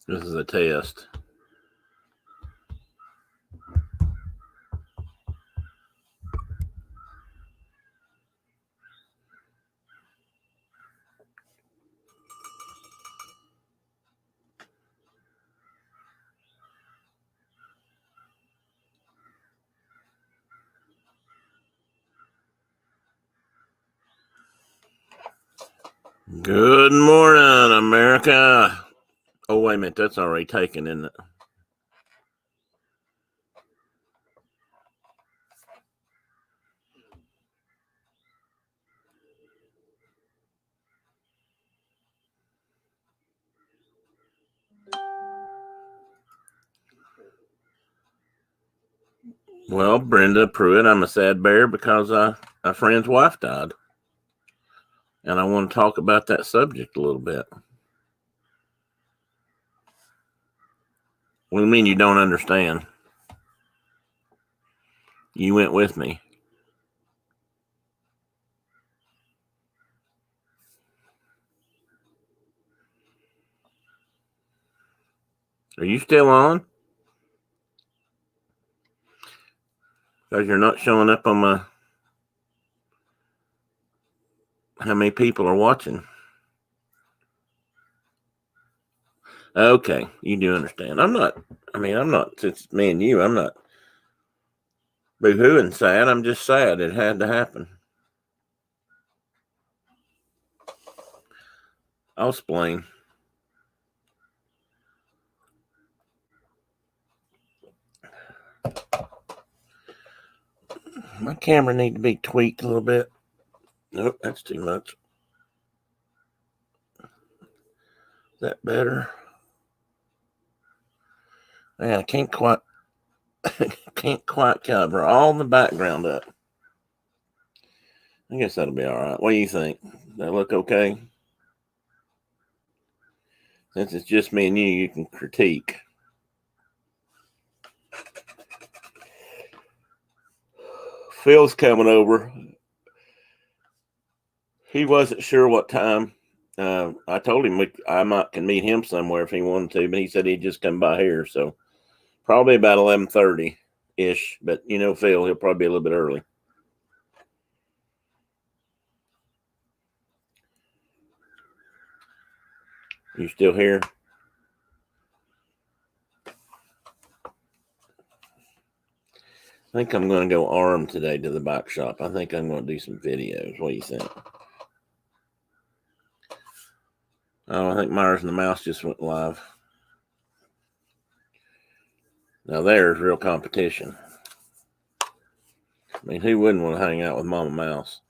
This is a test. Good morning, America. Oh, wait a minute. That's already taken, isn't it? Well, Brenda Pruitt, I'm a sad bear because a friend's wife died. And I want to talk about that subject a little bit. What do you mean you don't understand? You went with me. Are you still on? Because you're not showing up on my... How many people are watching? Okay, you do understand. I'm not, since me and you, I'm not boo-hooing sad. I'm just sad it had to happen. I'll explain. My camera need to be tweaked a little bit. Nope, that's too much. Is that better? Yeah, I can't quite cover all the background up. I guess that'll be all right. What do you think? Does that look okay? Since it's just me and you can critique. Phil's coming over. He wasn't sure what time. I told him I can meet him somewhere if he wanted to, but he said he'd just come by here. So probably about 11:30-ish. But you know, Phil, he'll probably be a little bit early. You still here? I think I'm going to go armed today to the bike shop. I think I'm going to do some videos. What do you think? Oh, I think Myers and the Mouse just went live. Now there's real competition. I mean, who wouldn't want to hang out with Mama Mouse?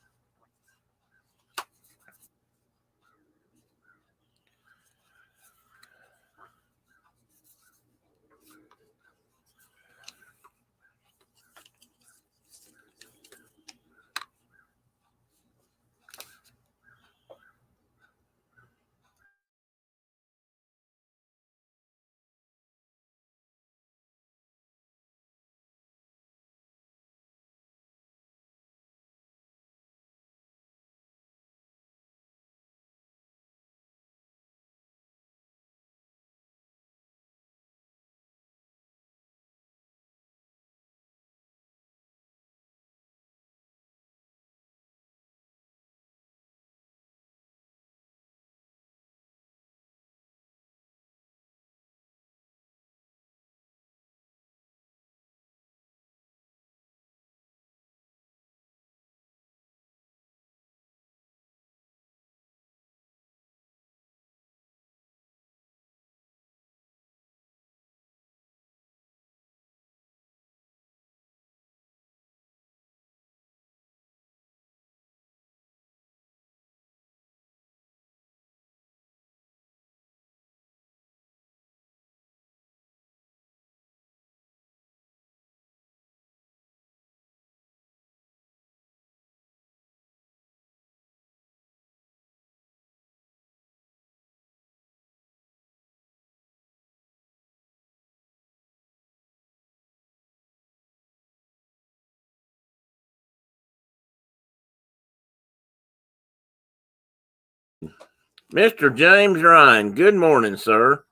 Mr. James Ryan, good morning, sir.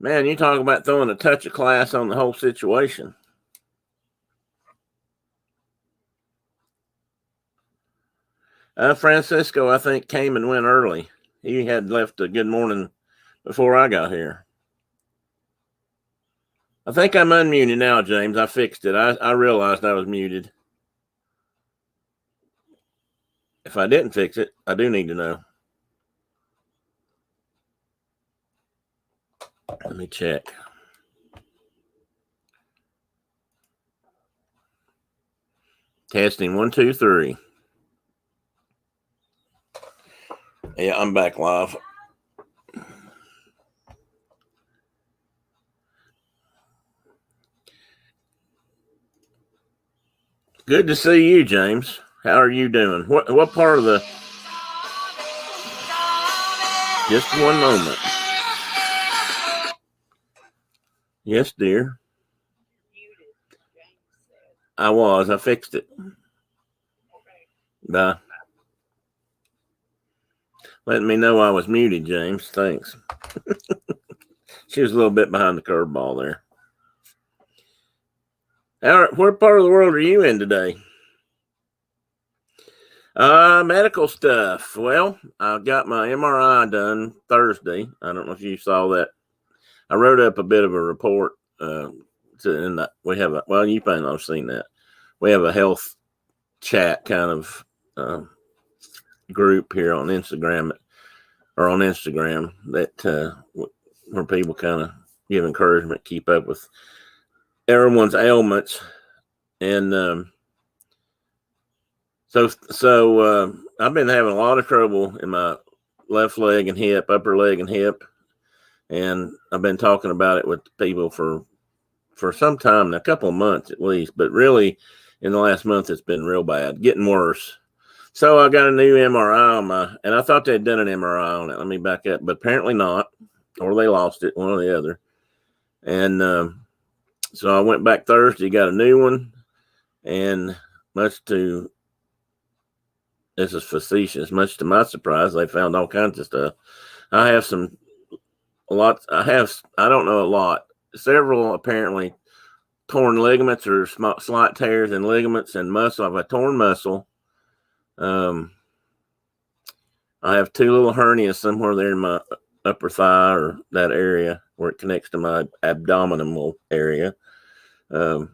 Man, you talk about throwing a touch of class on the whole situation. Francisco, I think, came and went early. He had left a good morning before I got here. I think I'm unmuted now, James. I fixed it. I realized I was muted. If I didn't fix it, I do need to know. Let me check. Testing 1, 2, 3. Yeah, I'm back live. Good to see you, James. How are you doing? What part of the... Just one moment. Yes, dear. I was. I fixed it. Bye. Letting me know I was muted, James. Thanks. She was a little bit behind the curveball there. All right, what part of the world are you in today? Medical stuff. Well, I got my MRI done Thursday. I don't know if you saw that. I wrote up a bit of a report. We have well, you may not have seen that. We have a health chat kind of group here on Instagram that where people kind of give encouragement, keep up with everyone's ailments, and so I've been having a lot of trouble in my left leg and hip, upper leg and hip, and I've been talking about it with people for some time, a couple of months at least, but really in the last month it's been real bad, getting worse. So I got a new MRI on and I thought they'd done an MRI on it. Let me back up, but apparently not, or they lost it, one or the other. And so I went back Thursday, got a new one, and this is facetious, much to my surprise, they found all kinds of stuff. I have I don't know a lot, several apparently torn ligaments or slight tears in ligaments and muscle. I have a torn muscle. I have 2 little hernias somewhere there in my upper thigh or that area where it connects to my abdominal area. That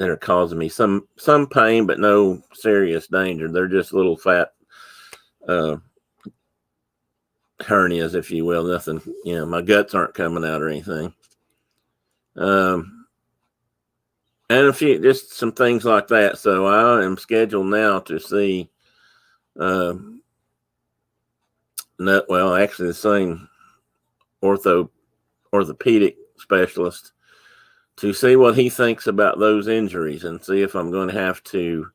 are causing me some pain, but no serious danger. They're just little fat hernias, if you will. Nothing, my guts aren't coming out or anything. And just some things like that. So I am scheduled now to see, actually the same orthopedic specialist to see what he thinks about those injuries and see if I'm going to have to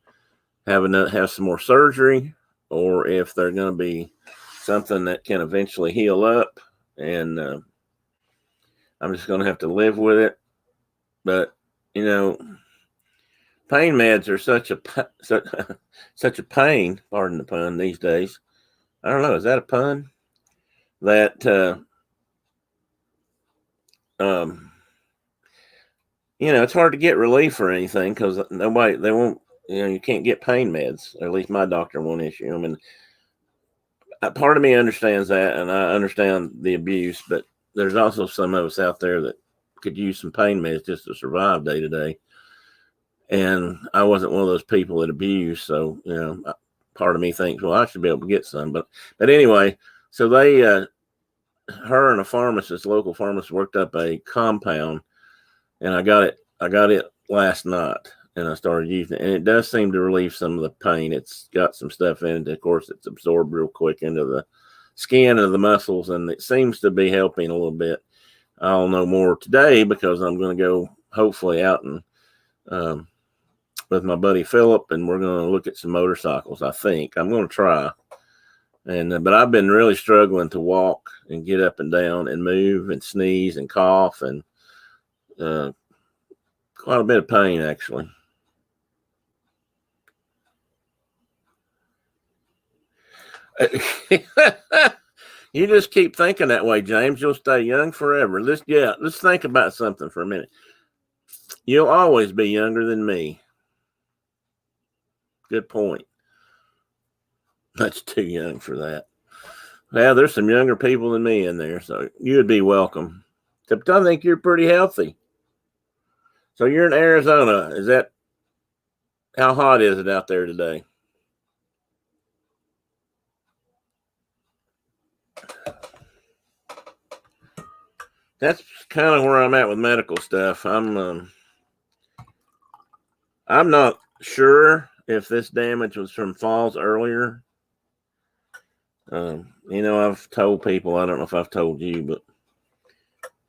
have some more surgery, or if they're going to be something that can eventually heal up, and I'm just going to have to live with it. But pain meds are such a pain, pardon the pun, these days. I don't know, is that a pun? That it's hard to get relief or anything because they won't, you can't get pain meds. Or at least my doctor won't issue them. And part of me understands that, and I understand the abuse, but there's also some of us out there that could use some pain meds just to survive day to day. And I wasn't one of those people that abuse. So, part of me thinks, well, I should be able to get some. But anyway, so they, her and a local pharmacist worked up a compound, and I got it last night, and I started using it, and it does seem to relieve some of the pain. It's got some stuff in it. Of course, it's absorbed real quick into the skin of the muscles, and it seems to be helping a little bit. I'll know more today because I'm going to go hopefully out and with my buddy Philip, and we're going to look at some motorcycles. I think I'm going to try, but I've been really struggling to walk and get up and down and move and sneeze and cough and quite a bit of pain, actually. You just keep thinking that way, James. You'll stay young forever. Let's think about something for a minute. You'll always be younger than me. Good point. That's too young for that. Well, there's some younger people than me in there, so you would be welcome. Except I think you're pretty healthy. So you're in Arizona. Is that how hot is it out there today? That's kind of where I'm at with medical stuff. I'm not sure if this damage was from falls earlier. I've told people, I don't know if I've told you, but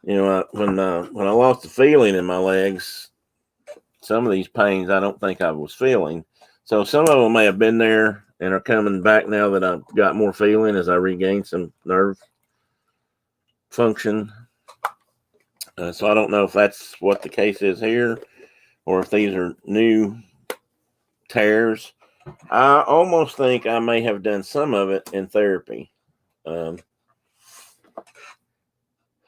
when I lost the feeling in my legs, some of these pains I don't think I was feeling. So some of them may have been there and are coming back now that I've got more feeling as I regain some nerve function. So I don't know if that's what the case is here or if these are new tears. I almost think I may have done some of it in therapy.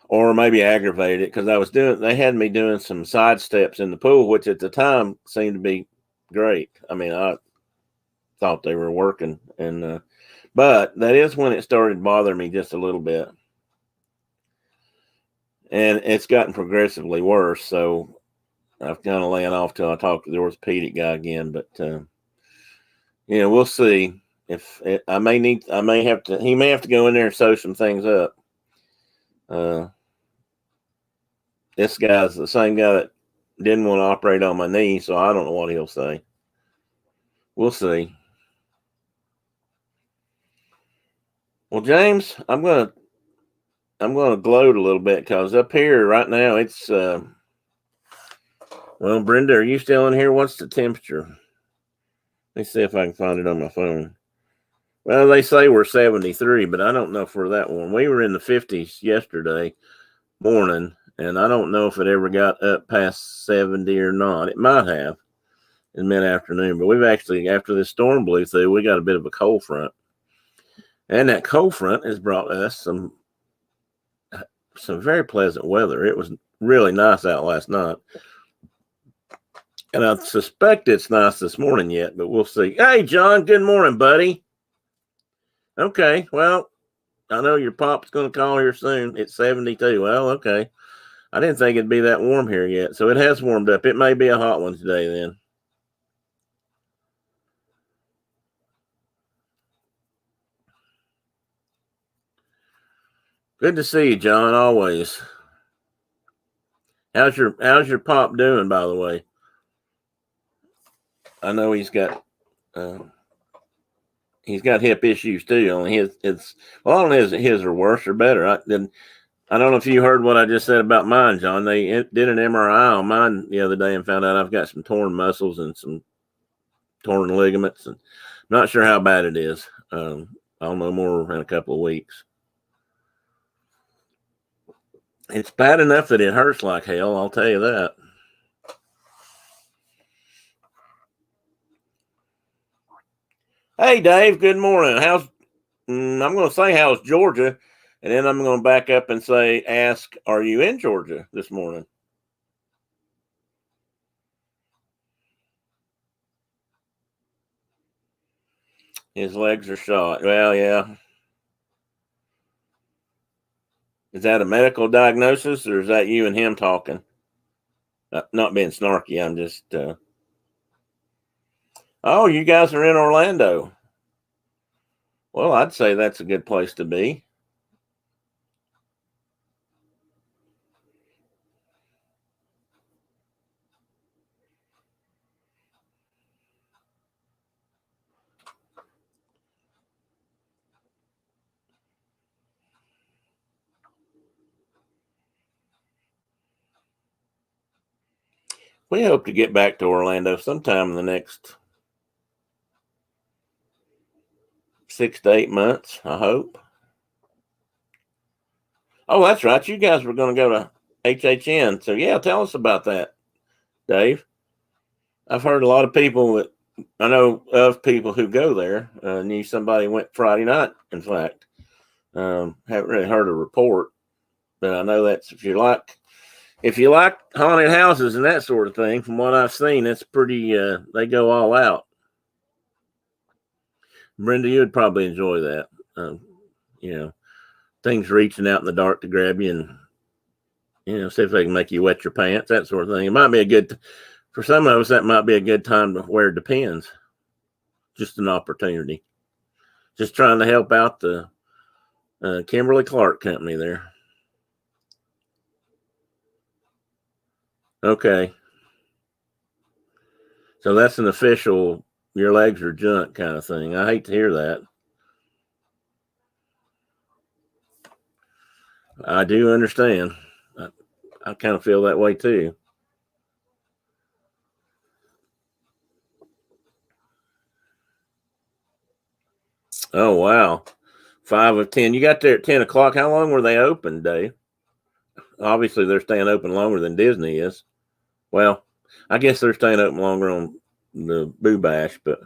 Or maybe aggravated it because they had me doing some side steps in the pool, which at the time seemed to be great. I mean, I thought they were working, but that is when it started bothering me just a little bit, and it's gotten progressively worse. So I've kind of laying off till I talk to the orthopedic guy again. But we'll see if he may have to go in there and sew some things up. This guy's the same guy that didn't want to operate on my knee, so I don't know what he'll say. We'll see. Well, James, I'm gonna gloat a little bit because up here right now it's well, Brenda, are you still in here? What's the temperature? Let me see if I can find it on my phone. Well, they say we're 73, but I don't know if we're that warm. We were in the 50s yesterday morning, and I don't know if it ever got up past 70 or not. It might have in mid-afternoon, but we've actually, after this storm blew through, we got a bit of a cold front. And that cold front has brought us some very pleasant weather. It was really nice out last night. And I suspect it's nice this morning yet, but we'll see. Hey, John, good morning, buddy. Okay, well, I know your pop's going to call here soon. It's 72. Well, okay. I didn't think it'd be that warm here yet. So it has warmed up. It may be a hot one today then. Good to see you, John, always. How's your pop doing, by the way? I know he's got hip issues too. Only I don't know if his are worse or better. I don't know if you heard what I just said about mine, John. They did an MRI on mine the other day and found out I've got some torn muscles and some torn ligaments, and I'm not sure how bad it is. I'll know more in a couple of weeks. It's bad enough that it hurts like hell, I'll tell you that. Hey, Dave, good morning. I'm going to say how's Georgia, and then I'm going to back up and ask, are you in Georgia this morning? His legs are shot. Well, yeah. Is that a medical diagnosis, or is that you and him talking? Not being snarky, I'm just. Oh, you guys are in Orlando. Well, I'd say that's a good place to be. We hope to get back to Orlando sometime in the next 6 to 8 months, I hope. Oh, that's right. You guys were going to go to HHN. So, yeah, tell us about that, Dave. I've heard a lot of people I know of people who go there. Knew somebody went Friday night, in fact. Haven't really heard a report, but I know that's if you like haunted houses and that sort of thing. From what I've seen, it's pretty. They go all out. Brenda, you would probably enjoy that. Um, you know, things reaching out in the dark to grab you, and see if they can make you wet your pants, that sort of thing. It might be a good for some of us. That might be a good time to wear Depends. Just an opportunity. Just trying to help out the Kimberly Clark company there. Okay. So that's an official your legs are junk kind of thing. I hate to hear that. I do understand. I kind of feel that way too. Oh, wow. 5 of 10. You got there at 10 o'clock. How long were they open, Dave? Obviously, they're staying open longer than Disney is. Well, I guess they're staying open longer on the Boo Bash, but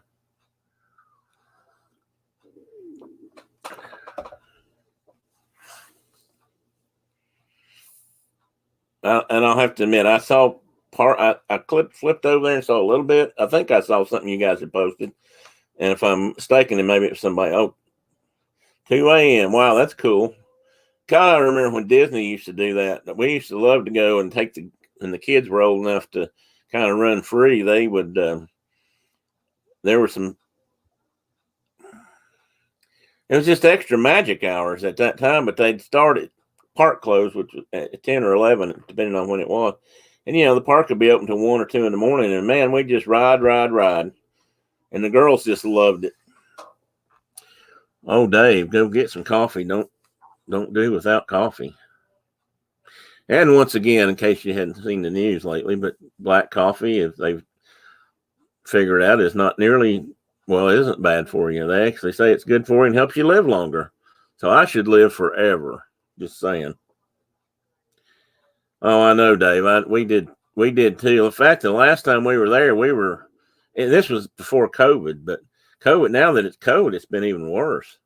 and I'll have to admit, I saw part. I flipped over there and saw a little bit. I think I saw something you guys had posted, and if I'm mistaken, then maybe it was somebody. Oh, 2 a.m. Wow, that's cool. God, I remember when Disney used to do that. We used to love to go and and the kids were old enough to kind of run free. They would. There were some. It was just extra magic hours at that time, but they'd start at park close, which was at 10 or 11, depending on when it was. And, the park would be open till 1 or 2 in the morning. And, man, we'd just ride. And the girls just loved it. Oh, Dave, go get some coffee. Don't do without coffee. And once again, in case you hadn't seen the news lately, but black coffee, if they've figured out, is not nearly, well, it isn't bad for you. They actually say it's good for you and helps you live longer. So I should live forever. Just saying. Oh, I know, Dave. We did too. In fact, the last time we were there, and this was before COVID, but COVID, now that it's COVID, it's been even worse.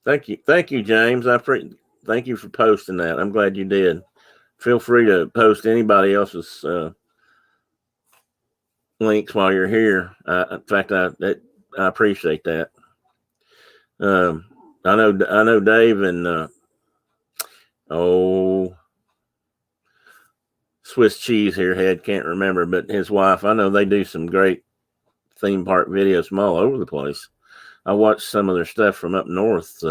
Thank you, James. Thank you for posting that. I'm glad you did. Feel free to post anybody else's links while you're here. In fact, I appreciate that. I know Dave and Swiss cheese here head can't remember, but his wife, I know they do some great theme park videos from all over the place. I watched some of their stuff from up north.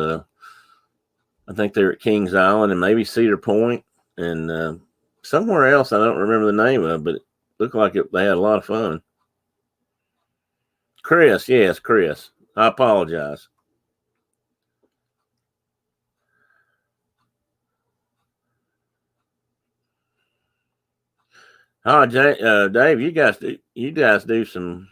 I think they're at Kings Island and maybe Cedar Point and somewhere else I don't remember the name of, but it looked like they had a lot of fun. Chris, yes, Chris. I apologize. Oh, Dave, you guys do some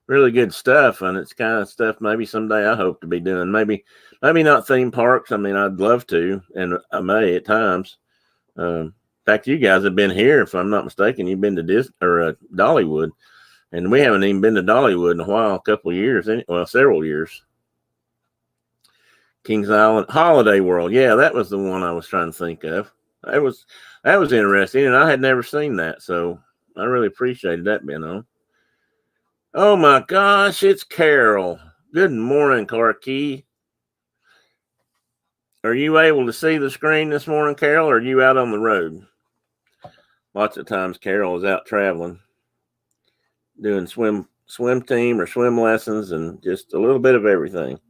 really good stuff, and it's kind of stuff maybe someday I hope to be doing. Maybe not theme parks. I mean, I'd love to, and I may at times. In fact, you guys have been here, if I'm not mistaken. You've been to Disney or Dollywood, and we haven't even been to Dollywood in a while, a couple of years, well, several years. Kings Island, Holiday World. Yeah, that was the one I was trying to think of. That was interesting, and I had never seen that, so I really appreciated that being on. Oh my gosh, it's Carol. Good morning, Carkey. Are you able to see the screen this morning, Carol, or are you out on the road? Lots of times Carol is out traveling, doing swim team or swim lessons and just a little bit of everything.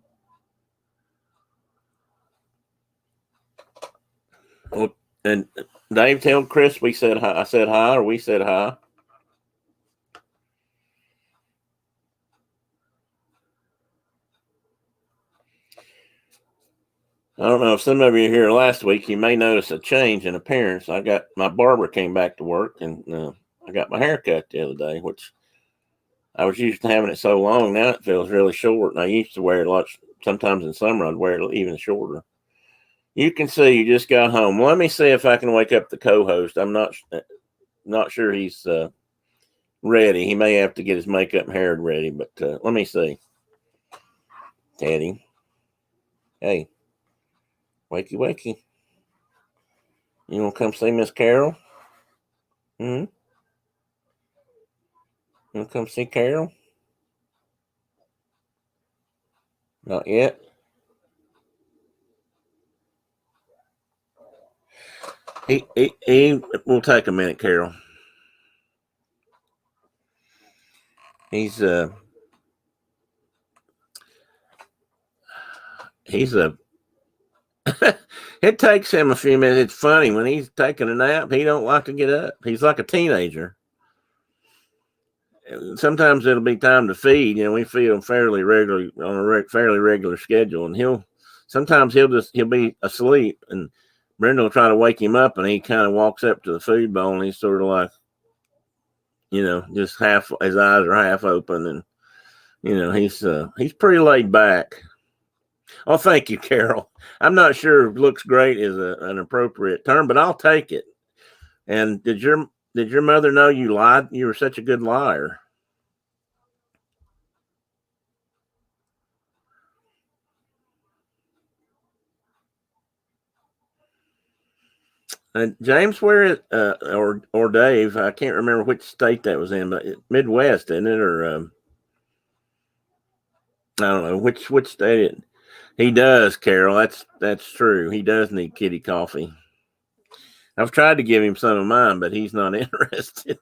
Well, and Dave, tell Chris we said hi. I said hi, or we said hi. I don't know if some of you are here last week. You may notice a change in appearance. I got my barber came back to work, and I got my hair cut the other day, which I was used to having it so long. Now it feels really short, and I used to wear it a lot. Sometimes in summer, I'd wear it even shorter. You can see you just got home. Let me see if I can wake up the co-host. I'm not sure he's ready. He may have to get his makeup and hair ready, but let me see. Teddy. Hey, wakey, wakey. You want to come see Miss Carol? Hmm? You want to come see Carol? Not yet. He will take a minute, Carol. He's a it takes him a few minutes. It's funny when he's taking a nap, he don't like to get up. He's like a teenager. Sometimes it'll be time to feed. We feed him fairly regularly on a fairly regular schedule, and he'll be asleep, and Brenda will try to wake him up, and he kind of walks up to the food bowl, and he's sort of like, just half, his eyes are half open, and he's pretty laid back. Oh, thank you, Carol. I'm not sure if looks great is an appropriate term, but I'll take it. And did your mother know you lied? You were such a good liar. And James, where is or Dave? I can't remember which state that was in, but Midwest, isn't it? Or I don't know which state. He does, Carol. That's true. He does need kitty coffee. I've tried to give him some of mine, but he's not interested.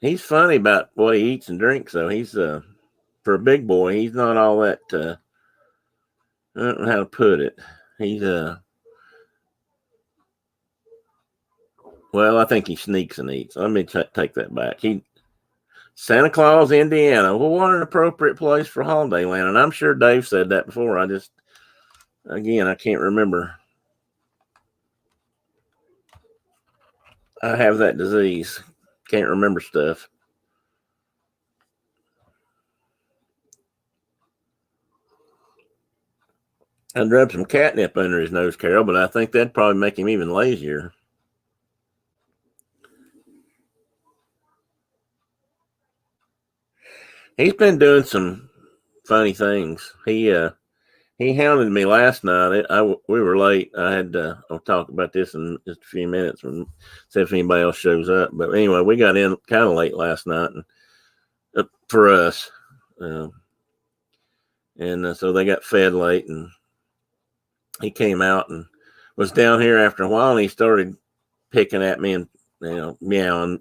He's funny about what he eats and drinks, though. He's for a big boy, he's not all that. I don't know how to put it. He's well, I think he sneaks and eats. Let me take that back. Santa Claus, Indiana. Well, what an appropriate place for holiday land. And I'm sure Dave said that before. I can't remember. I have that disease. Can't remember stuff. I'd rub some catnip under his nose, Carol, but I think that'd probably make him even lazier. He's been doing some funny things. He hounded me last night. We were late. I'll talk about this in just a few minutes when see if anybody else shows up. But anyway, we got in kind of late last night, and for us, and so they got fed late, and he came out and was down here after a while, and he started picking at me and meowing.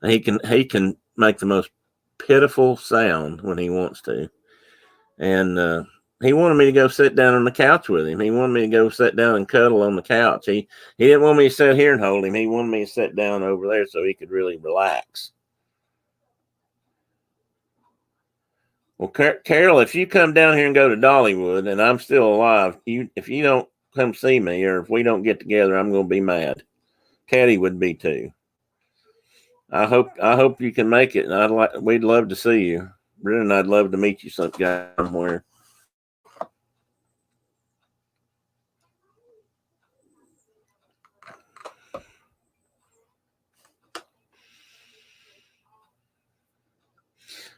He can make the most pitiful sound when he wants to, and he wanted me to go sit down on the couch with him. He wanted me to go sit down and cuddle on the couch. He didn't want me to sit here and hold him. He wanted me to sit down over there so he could really relax. Well, Carol, if you come down here and go to Dollywood and I'm still alive, if you don't come see me or if we don't get together, I'm going to be mad. Teddy would be too. I hope you can make it, and we'd love to see you. Brennan, I'd love to meet you somewhere.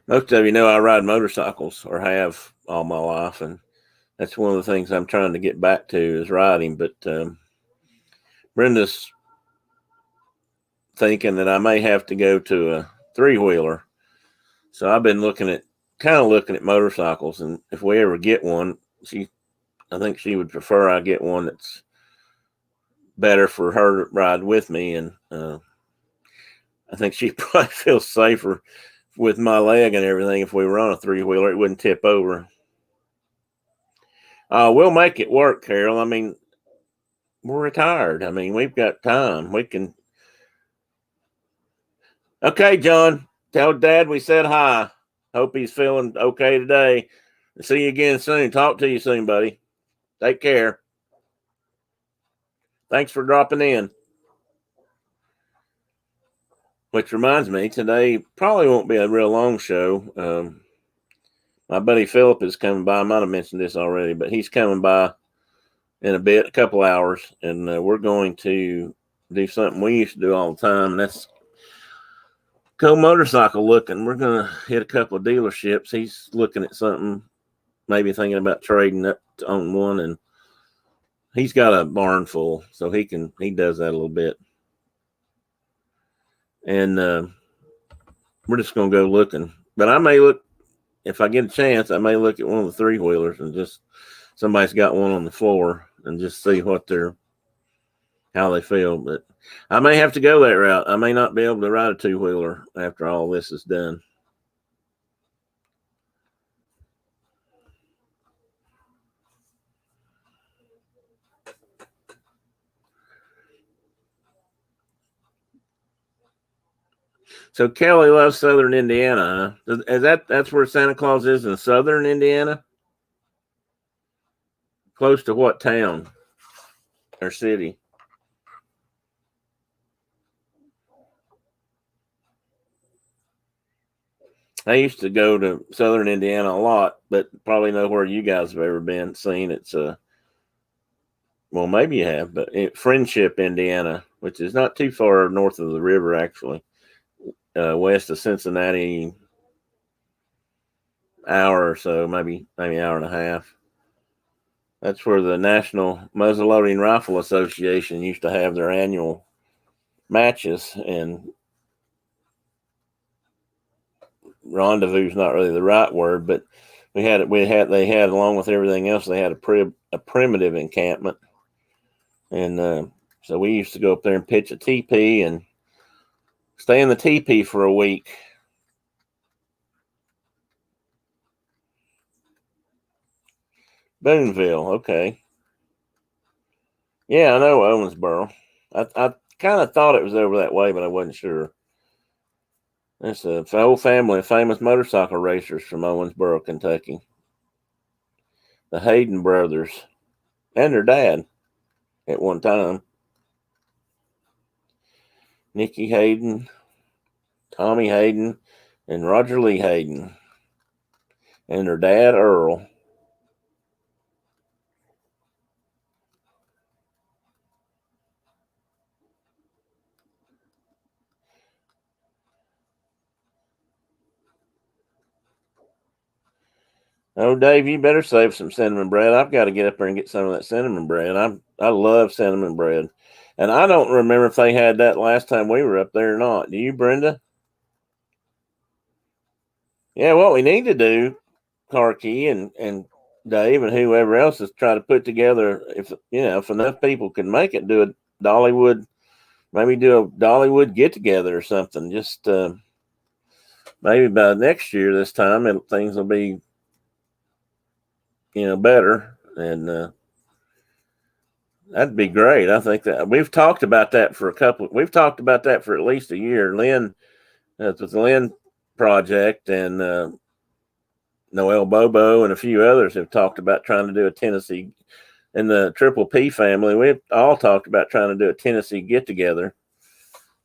Most of you know I ride motorcycles or have all my life, and that's one of the things I'm trying to get back to is riding. But Brenda's thinking that I may have to go to a 3-wheeler. So I've been looking at motorcycles, and if we ever get one, I think she would prefer I get one that's better for her to ride with me, and I think she probably feels safer with my leg and everything. If we were on a 3-wheeler, it wouldn't tip over. We'll make it work, Carol. I mean, we're retired. I mean, we've got time. We can. Okay, John, tell Dad we said hi. Hope he's feeling okay today. See you again soon. Talk to you soon, buddy. Take care. Thanks for dropping in. Which reminds me, today probably won't be a real long show. My buddy Philip is coming by. I might have mentioned this already, but he's coming by in a couple hours, and we're going to do something we used to do all the time, and that's go motorcycle looking. We're gonna hit a couple of dealerships. He's looking at something, maybe thinking about trading up on one, and he's got a barn full, so he does that a little bit. And we're just gonna go looking. But I may look, if I get a chance, I may look at one of the three wheelers and just somebody's got one on the floor and just see how they feel. But I may have to go that route. I may not be able to ride a two wheeler after all this is done. So Kelly loves Southern Indiana. Huh? Is that's where Santa Claus is, in Southern Indiana? Close to what town or city? I used to go to Southern Indiana a lot, but probably know where you guys have ever seen. It's well, maybe you have, but Friendship, Indiana, which is not too far north of the river, actually, west of Cincinnati, hour or so, maybe hour and a half. That's where the National Muzzleloading Rifle Association used to have their annual matches, and rendezvous is not really the right word, but they had along with everything else, they had a primitive encampment, and so we used to go up there and pitch a teepee and stay in the teepee for a week. Boonville, okay. Yeah, I know Owensboro. I kind of thought it was over that way, but I wasn't sure. It's a whole family of famous motorcycle racers from Owensboro, Kentucky. The Hayden brothers and their dad at one time. Nicky Hayden, Tommy Hayden, and Roger Lee Hayden. And their dad, Earl. Oh, Dave, you better save some cinnamon bread. I've got to get up there and get some of that cinnamon bread. I love cinnamon bread. And I don't remember if they had that last time we were up there or not. Do you, Brenda? Yeah, what we need to do, Carkey and Dave and whoever else, is try to put together, if enough people can make it, do a Dollywood, maybe do a Dollywood get together or something. Just maybe by next year, this time, things will be better, and that'd be great. I think that we've talked about that for at least a year. Lynn, with the Lynn project, and Noel Bobo and a few others have talked about trying to do a Tennessee, and the Triple P family. We've all talked about trying to do a Tennessee get together,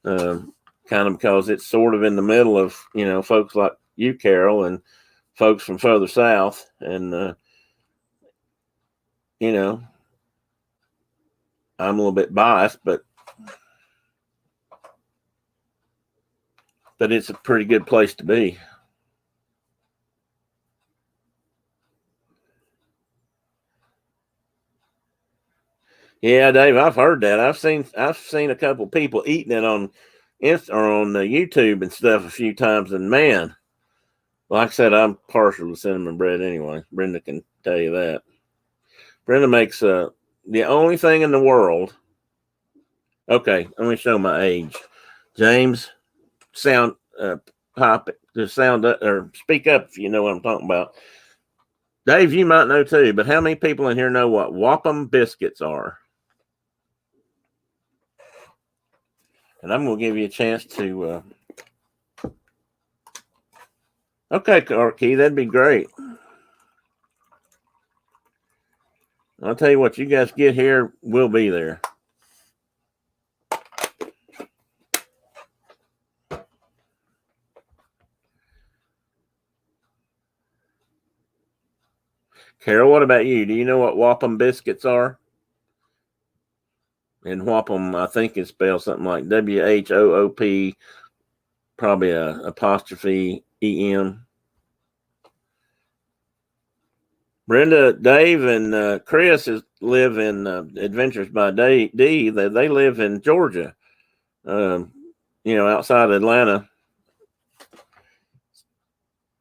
kind of because it's sort of in the middle of folks like you, Carol, and folks from further south, and I'm a little bit biased, but it's a pretty good place to be. Yeah, Dave, I've heard that. I've seen a couple people eating it on YouTube and stuff a few times, and man, like I said, I'm partial to cinnamon bread anyway. Brenda can tell you that. Brenda makes the only thing in the world. Okay, let me show my age. James, sound pop just sound or speak up if you know what I'm talking about. Dave, you might know too, but how many people in here know what Wapham biscuits are? And I'm going to give you a chance to. Okay, Key, that'd be great. I'll tell you what, you guys get here, we'll be there. Carol, what about you? Do you know what Wapham biscuits are? And Wapham, I think, is spelled something like WHOOP probably a apostrophe EM. Brenda, Dave, and Chris live in Adventures by D. They live in Georgia, outside Atlanta.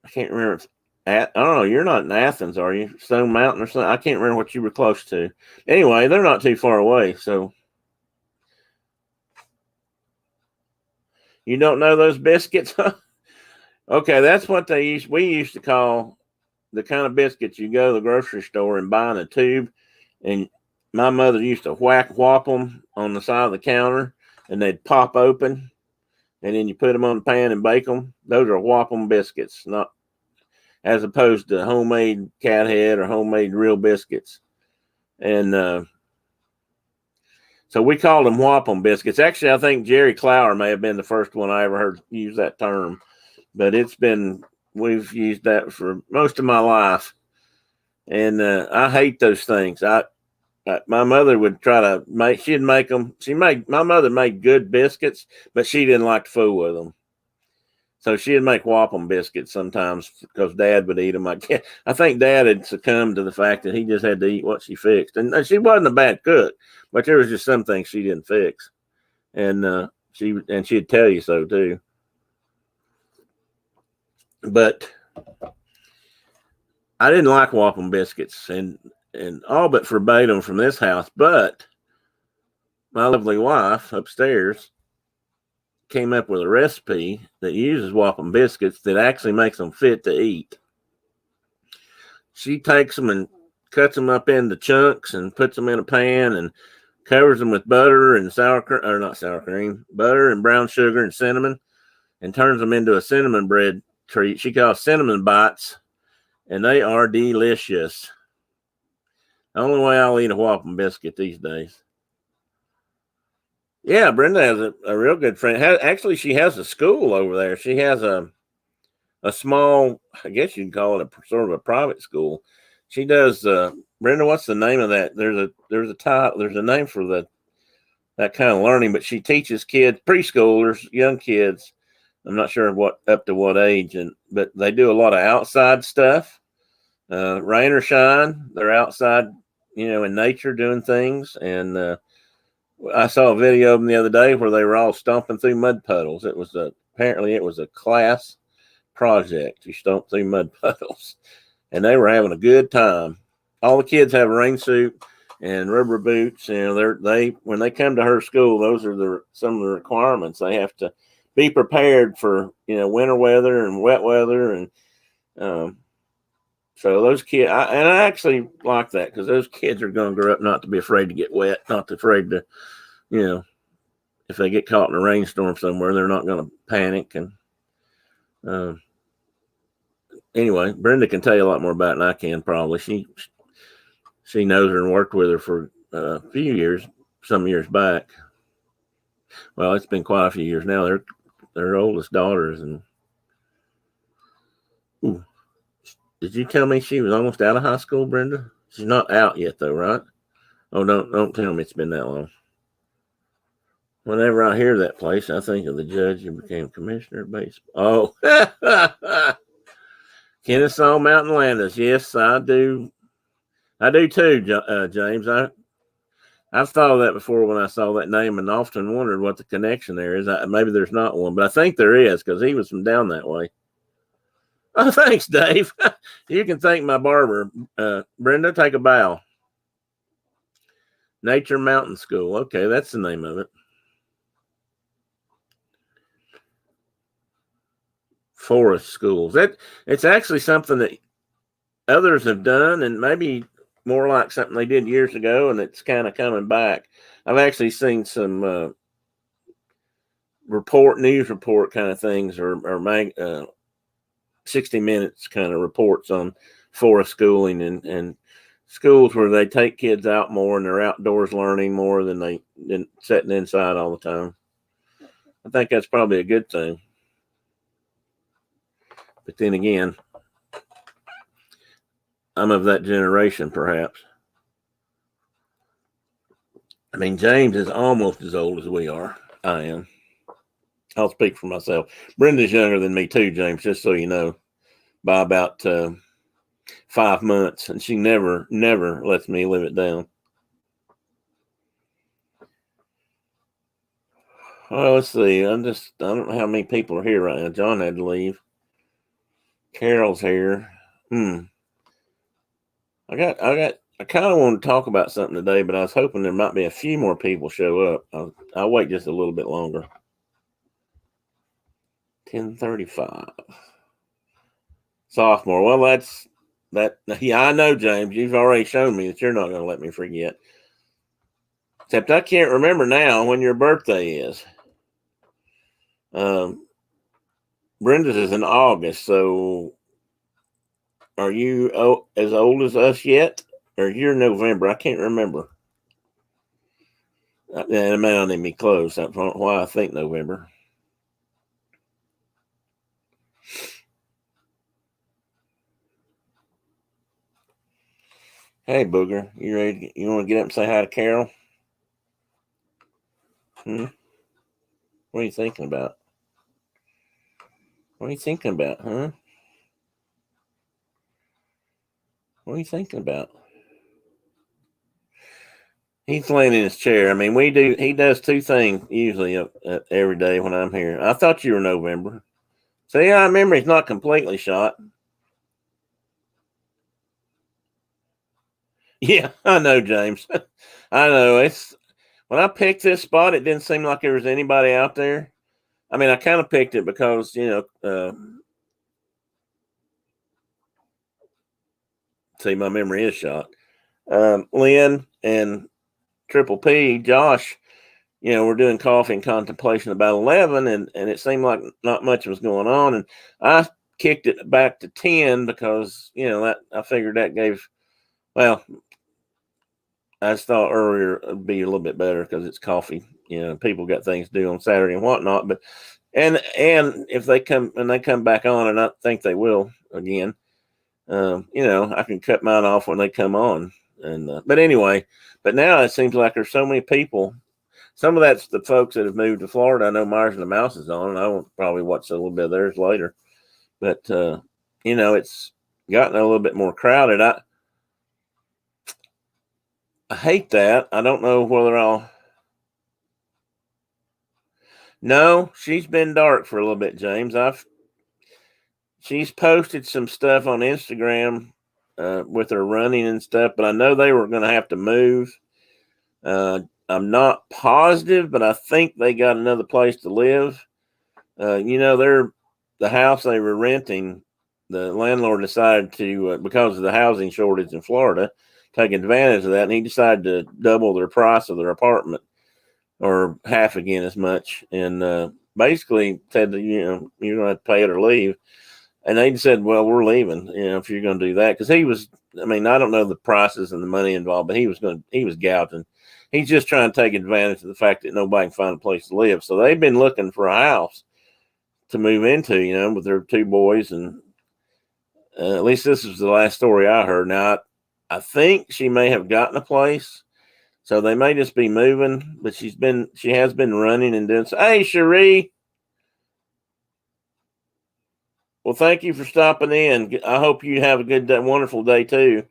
I can't remember. I don't know. You're not in Athens, are you? Stone Mountain or something? I can't remember what you were close to. Anyway, they're not too far away. So you don't know those biscuits? Okay, that's what we used to call the kind of biscuits you go to the grocery store and buy in a tube. And my mother used to whop them on the side of the counter, and they'd pop open, and then you put them on the pan and bake them. Those are Whopp'em biscuits, not as opposed to homemade cat head or homemade real biscuits. And so we called them Whopp'em biscuits. Actually, I think Jerry Clower may have been the first one I ever heard use that term, but we've used that for most of my life. And I hate those things. My mother would try to she'd make them. My mother made good biscuits, but she didn't like to fool with them. So she'd make Whopp'em biscuits sometimes because Dad would eat them. I think Dad had succumbed to the fact that he just had to eat what she fixed. And she wasn't a bad cook, but there was just some things she didn't fix. And she'd tell you so too. But I didn't like Whopp'em biscuits and all but forbade them from this house. But my lovely wife upstairs came up with a recipe that uses Whopp'em biscuits that actually makes them fit to eat. She takes them and cuts them up into chunks and puts them in a pan and covers them with butter and butter and brown sugar and cinnamon, and turns them into a cinnamon bread treat she calls cinnamon bites, and they are delicious. The only way I'll eat a Whopp'em biscuit these days. Yeah, Brenda has a real good friend. Actually, she has a school over there. She has a small, I guess you'd call it a sort of a private school. She does. Brenda, what's the name of that? There's a name for that kind of learning, but she teaches kids, preschoolers, young kids. I'm not sure up to what age, but they do a lot of outside stuff. Rain or shine, they're outside, in nature doing things. And I saw a video of them the other day where they were all stomping through mud puddles. Apparently it was a class project to stomp through mud puddles, and they were having a good time. All the kids have a rain suit and rubber boots. When they come to her school, those are some of the requirements. They have to be prepared for winter weather and wet weather, and so those kids. I actually like that because those kids are going to grow up not to be afraid to get wet, not afraid to, if they get caught in a rainstorm somewhere, they're not going to panic. And anyway, Brenda can tell you a lot more about it than I can probably. She knows her and worked with her for a few years, some years back. Well, it's been quite a few years now. They're their oldest daughters. And ooh, did you tell me she was almost out of high school, Brenda? She's not out yet, though, right? Oh, don't tell me it's been that long. Whenever I hear that place, I think of the judge who became commissioner of baseball. Oh, Kennesaw Mountain Landers. Yes, I do. I do too, James. I've thought of that before when I saw that name and often wondered what the connection there is. Maybe there's not one, but I think there is because he was from down that way. Oh, thanks, Dave. You can thank my barber. Brenda, take a bow. Nature Mountain School. Okay, that's the name of it. Forest schools. It's actually something that others have done, and maybe more like something they did years ago, and it's kind of coming back. I've actually seen some news report kind of things, or 60 Minutes kind of reports on forest schooling and schools where they take kids out more and they're outdoors learning more than sitting inside all the time. I think that's probably a good thing. But then again, I'm of that generation, perhaps. I mean, James is almost as old as we are. I am. I'll speak for myself. Brenda's younger than me too, James, just so you know, by about 5 months, and she never lets me live it down. Well, let's see. I don't know how many people are here right now. John had to leave. Carol's here. I kind of want to talk about something today, but I was hoping there might be a few more people show up. I'll wait just a little bit longer. 10:35. Sophomore. Well, that's that. Yeah, I know, James. You've already shown me that you're not going to let me forget. Except I can't remember now when your birthday is. Brenda's is in August, so are you as old as us yet? Or you're November? I can't remember. It may not even be close. That's why I think November. Hey, Booger, you ready? You want to get up and say hi to Carol? What are you thinking about? What are you thinking about, huh? What are you thinking about? He's laying in his chair. I mean, he does two things usually every day when I'm here. I thought you were November. See, I remember he's not completely shot. Yeah, I know, James. I know. It's when I picked this spot, it didn't seem like there was anybody out there. I mean, I kind of picked it because, see, my memory is shot. Lynn and Triple P, Josh, we're doing coffee and contemplation about 11, and it seemed like not much was going on. And I kicked it back to 10 because, that I figured that gave, well, I just thought earlier it'd be a little bit better because it's coffee. People got things to do on Saturday and whatnot. But and if they come back on, and I think they will again, I can cut mine off when they come on. And but anyway, but now it seems like there's so many people. Some of that's the folks that have moved to Florida. I know Myers and the Mouse is on, and I will probably watch a little bit of theirs later. But it's gotten a little bit more crowded. I hate that. I don't know whether I'll. No, she's been dark for a little bit, James. She's posted some stuff on Instagram with her running and stuff, but I know they were going to have to move. I'm not positive, but I think they got another place to live. They're the house they were renting. The landlord decided to, because of the housing shortage in Florida, take advantage of that, and he decided to double their price of their apartment, or half again as much, and basically said that you're going to have to pay it or leave. And they said, "Well, we're leaving. If you're going to do that," because he was. I mean, I don't know the prices and the money involved, but he was gouging. He's just trying to take advantage of the fact that nobody can find a place to live. So they've been looking for a house to move into, with their two boys, and at least this is the last story I heard. Now, I think she may have gotten a place, so they may just be moving. But she has been running and doing. So, hey, Cherie. Well, thank you for stopping in. I hope you have a good day, wonderful day too,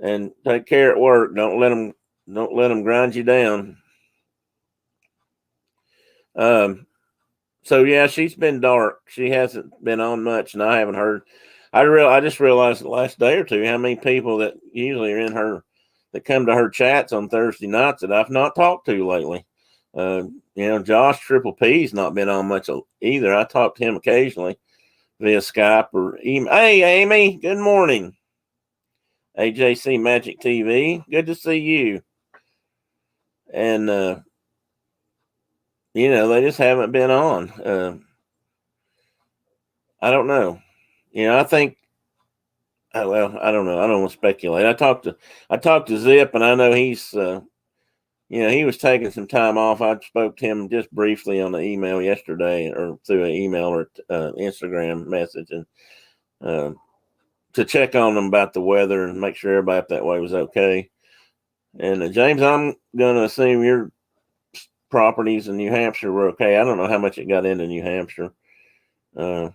and take care at work. Don't let them grind you down. So yeah, she's been dark. She hasn't been on much, and I haven't heard. I just realized the last day or two how many people that usually are that come to her chats on Thursday nights that I've not talked to lately. Josh Triple P's not been on much either. I talk to him occasionally via Skype or email. Hey, Amy, good morning. AJC Magic TV, good to see you. And they just haven't been on. I don't know. I think. Well, I don't know. I don't want to speculate. I talked to Zip, and I know he's. He was taking some time off. I spoke to him just briefly on the email yesterday, or through an email or Instagram message, and to check on them about the weather and make sure everybody up that way was okay. And James, I'm going to assume you're properties in New Hampshire were okay. I don't know how much it got into New Hampshire. I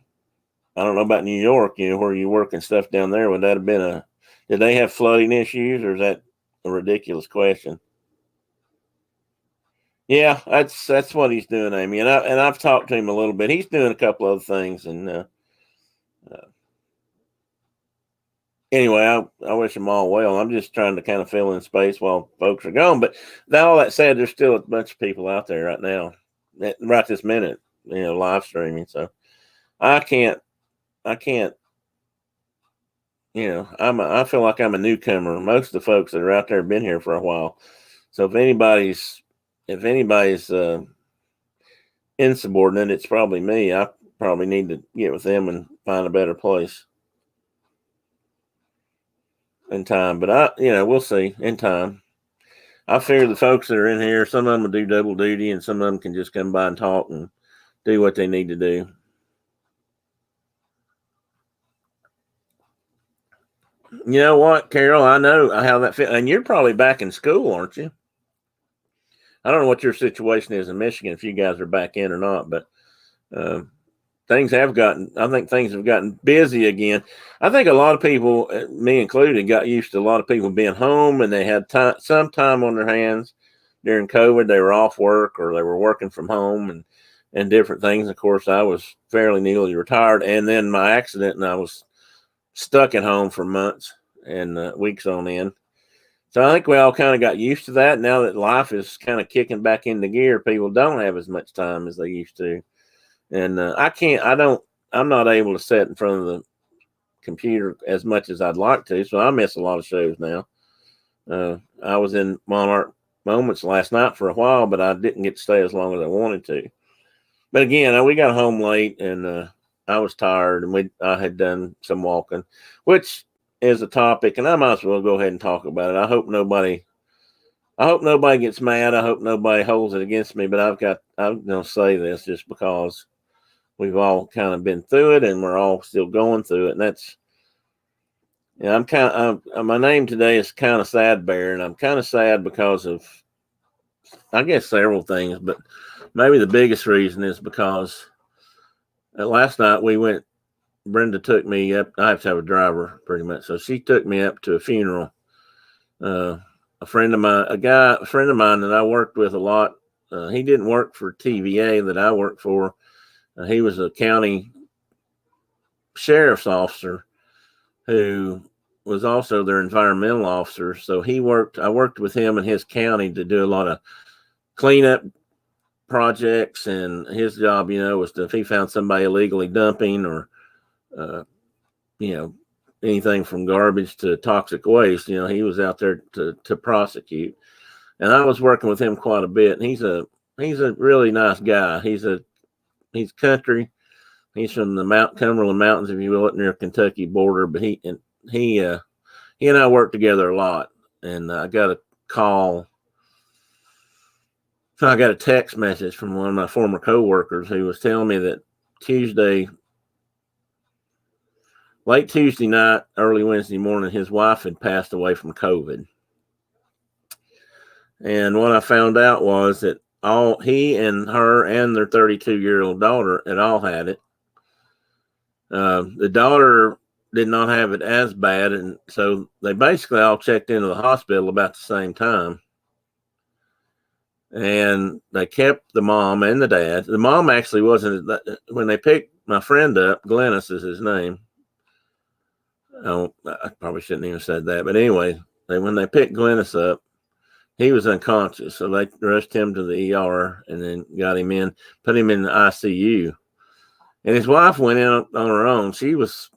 don't know about New York, where you work and stuff down there. Would that have been did they have flooding issues, or is that a ridiculous question? Yeah, that's what he's doing, Amy. And I've talked to him a little bit. He's doing a couple other things, and anyway, I wish them all well. I'm just trying to kind of fill in space while folks are gone. But all that said, there's still a bunch of people out there right now, right this minute, live streaming. So I can't, I feel like I'm a newcomer. Most of the folks that are out there have been here for a while. So if anybody's insubordinate, it's probably me. I probably need to get with them and find a better place in time. But we'll see in time. I figure the folks that are in here, some of them will do double duty, and some of them can just come by and talk and do what they need to do. You know what, Carol? I know how that feels. And you're probably back in school, aren't you? I don't know what your situation is in Michigan, if you guys are back in or not, but I think things have gotten busy again. I think a lot of people, me included, got used to a lot of people being home, and they had some time on their hands during COVID. They were off work, or they were working from home, and different things. Of course, I was fairly newly retired, and then my accident, and I was stuck at home for months and weeks on end. So I think we all kind of got used to that. Now that life is kind of kicking back into gear, people don't have as much time as they used to. And I'm not able to sit in front of the computer as much as I'd like to. So I miss a lot of shows now. I was in Monarch Moments last night for a while, but I didn't get to stay as long as I wanted to. But again, we got home late, and I was tired, and I had done some walking, which is a topic, and I might as well go ahead and talk about it. I hope nobody gets mad. I hope nobody holds it against me, but I'm going to say this just because we've all kind of been through it, and we're all still going through it. And my name today is kind of Sad Bear, and I'm kind of sad because of, I guess, several things, but maybe the biggest reason is because last night Brenda took me up. I have to have a driver pretty much. So she took me up to a funeral. A friend of mine that I worked with a lot. He didn't work for TVA that I worked for. He was a county sheriff's officer who was also their environmental officer. So I worked with him in his county to do a lot of cleanup projects, and his job, was if he found somebody illegally dumping or anything from garbage to toxic waste, he was out there to prosecute. And I was working with him quite a bit. And he's a really nice guy. He's country. He's from the Cumberland Mountains, if you will, near Kentucky border. But he and I worked together a lot. And I got a call. So I got a text message from one of my former coworkers who was telling me that late Tuesday night, early Wednesday morning, his wife had passed away from COVID. And what I found out was that he and her and their 32-year-old daughter had all had it. The daughter did not have it as bad, and so they basically all checked into the hospital about the same time. And they kept the mom and the dad. The mom actually wasn't, when they picked my friend up, Glennis is his name. Oh, I probably shouldn't even said that. But anyway, when they picked Glennis up, he was unconscious. So they rushed him to the ER and then got him in, put him in the ICU. And his wife went in on her own. She was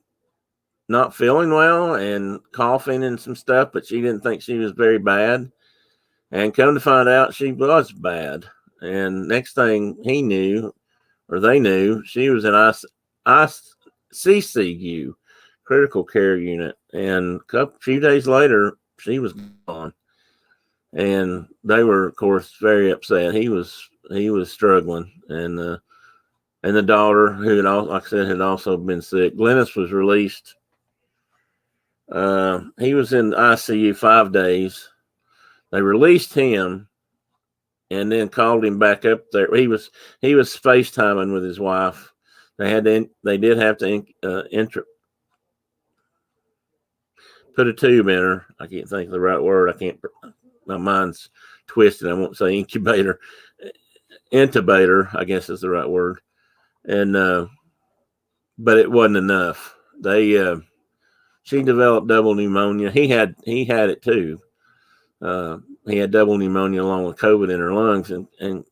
not feeling well and coughing and some stuff, but she didn't think she was very bad. And come to find out, she was bad. And next thing they knew, she was in CCU, critical care unit. And a few days later, she was gone. And they were, of course, very upset. He was struggling. And the daughter, who, like I said, had also been sick. Glennis was released. He was in ICU 5 days. They released him, and then called him back up there. He was FaceTiming with his wife. They did have to put a tube in her. I can't think of the right word. I can't. My mind's twisted. I won't say incubator. Intubator, I guess is the right word. And but it wasn't enough. She developed double pneumonia. He had it too. He had double pneumonia along with COVID in her lungs. And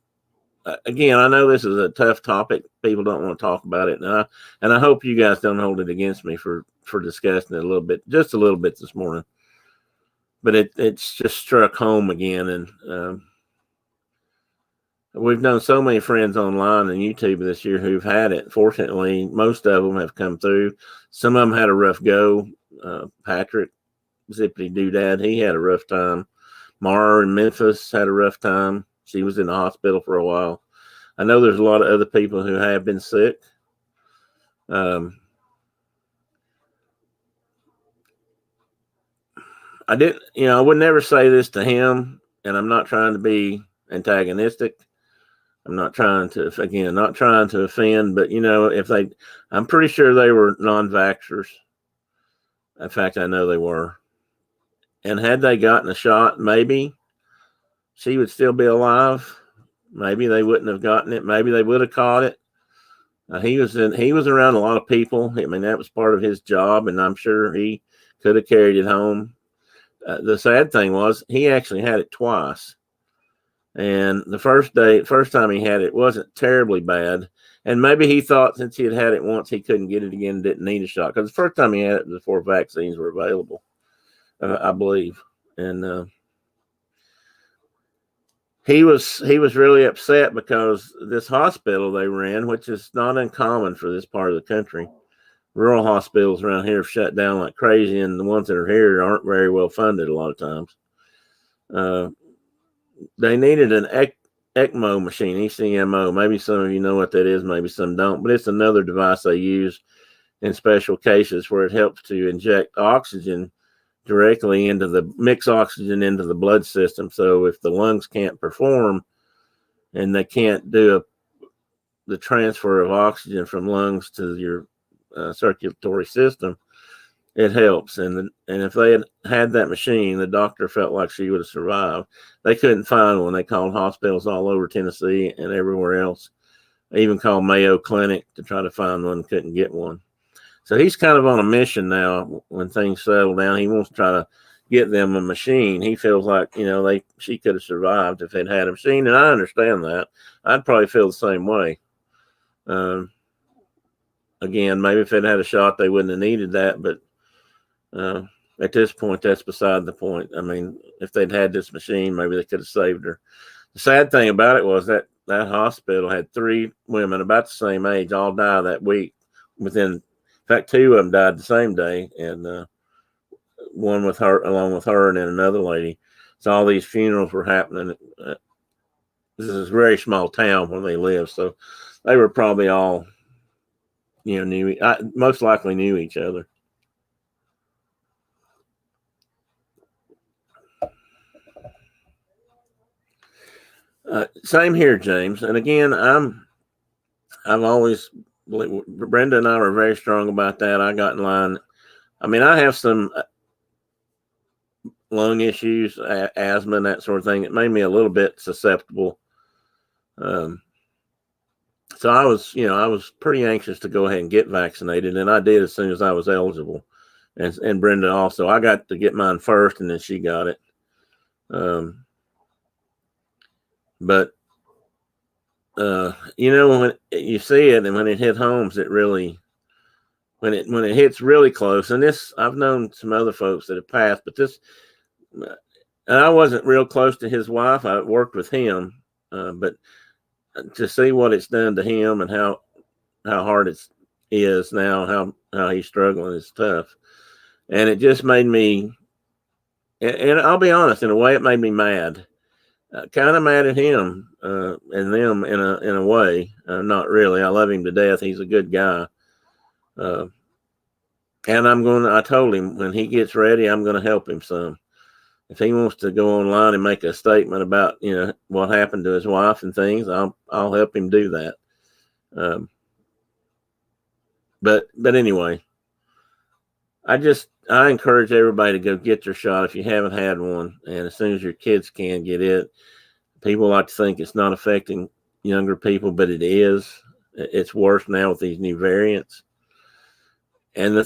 again, I know this is a tough topic. People don't want to talk about it, and I hope you guys don't hold it against me for discussing it just a little bit this morning. But it's just struck home again, and we've known so many friends online and YouTube this year who've had it. Fortunately, most of them have come through. Some of them had a rough go. Patrick, Zippity Doodad, he had a rough time. Mara in Memphis had a rough time. She was in the hospital for a while. I know there's a lot of other people who have been sick. I would never say this to him, and I'm not trying to be antagonistic. I'm not trying to offend, but I'm pretty sure they were non-vaxxers. In fact, I know they were. And had they gotten a shot, maybe she would still be alive. Maybe they wouldn't have gotten it. Maybe they would have caught it. He was around a lot of people. I mean, that was part of his job, and I'm sure he could have carried it home. The sad thing was he actually had it twice. And the first time he had it wasn't terribly bad. And maybe he thought since he had it once, he couldn't get it again and didn't need a shot. Because the first time he had it before vaccines were available, I believe. And he was really upset because this hospital they were in, which is not uncommon for this part of the country. Rural hospitals around here have shut down like crazy, and the ones that are here aren't very well funded a lot of times. They needed an ECMO machine, ECMO. Maybe some of you know what that is, maybe some don't, but it's another device they use in special cases where it helps to inject oxygen directly mix oxygen into the blood system. So if the lungs can't perform and they can't do the transfer of oxygen from lungs to your circulatory system, it helps. And if they had that machine, the doctor felt like she would have survived. They couldn't find one. They called hospitals all over Tennessee and everywhere else. They even called Mayo Clinic to try to find one, couldn't get one. So he's kind of on a mission now. When things settle down, he wants to try to get them a machine. He feels like, she could have survived if they'd had a machine. And I understand that. I'd probably feel the same way. Again, maybe if they'd had a shot, they wouldn't have needed that. But at this point, that's beside the point. I mean, if they'd had this machine, maybe they could have saved her. The sad thing about it was that hospital had 3 women about the same age all die that week. In fact, 2 of them died the same day, and one along with her, and then another lady. So all these funerals were happening. This is a very small town where they live, so they were probably all, most likely knew each other. Same here, James. And again, I've always, Brenda and I were very strong about that. I got in line. I mean, I have some lung issues, asthma, and that sort of thing. It made me a little bit susceptible. So I was pretty anxious to go ahead and get vaccinated, and I did as soon as I was eligible. And Brenda also. I got to get mine first, and then she got it. But when you see it and when it hit homes, it really, when it hits really close. And this, I've known some other folks that have passed, but this, and I wasn't real close to his wife. I worked with him, but to see what it's done to him and how hard it is now, how he's struggling is tough. And it just made me, and I'll be honest, in a way, it made me mad. Kind of mad at him and them in a way. Not really. I love him to death. He's a good guy. And I told him when he gets ready, I'm going to help him some. if he wants to go online and make a statement about what happened to his wife and things, I'll help him do that. But anyway, I encourage everybody to go get their shot if you haven't had one, and as soon as your kids can get it. People like to think it's not affecting younger people, but it is. It's worse now with these new variants. And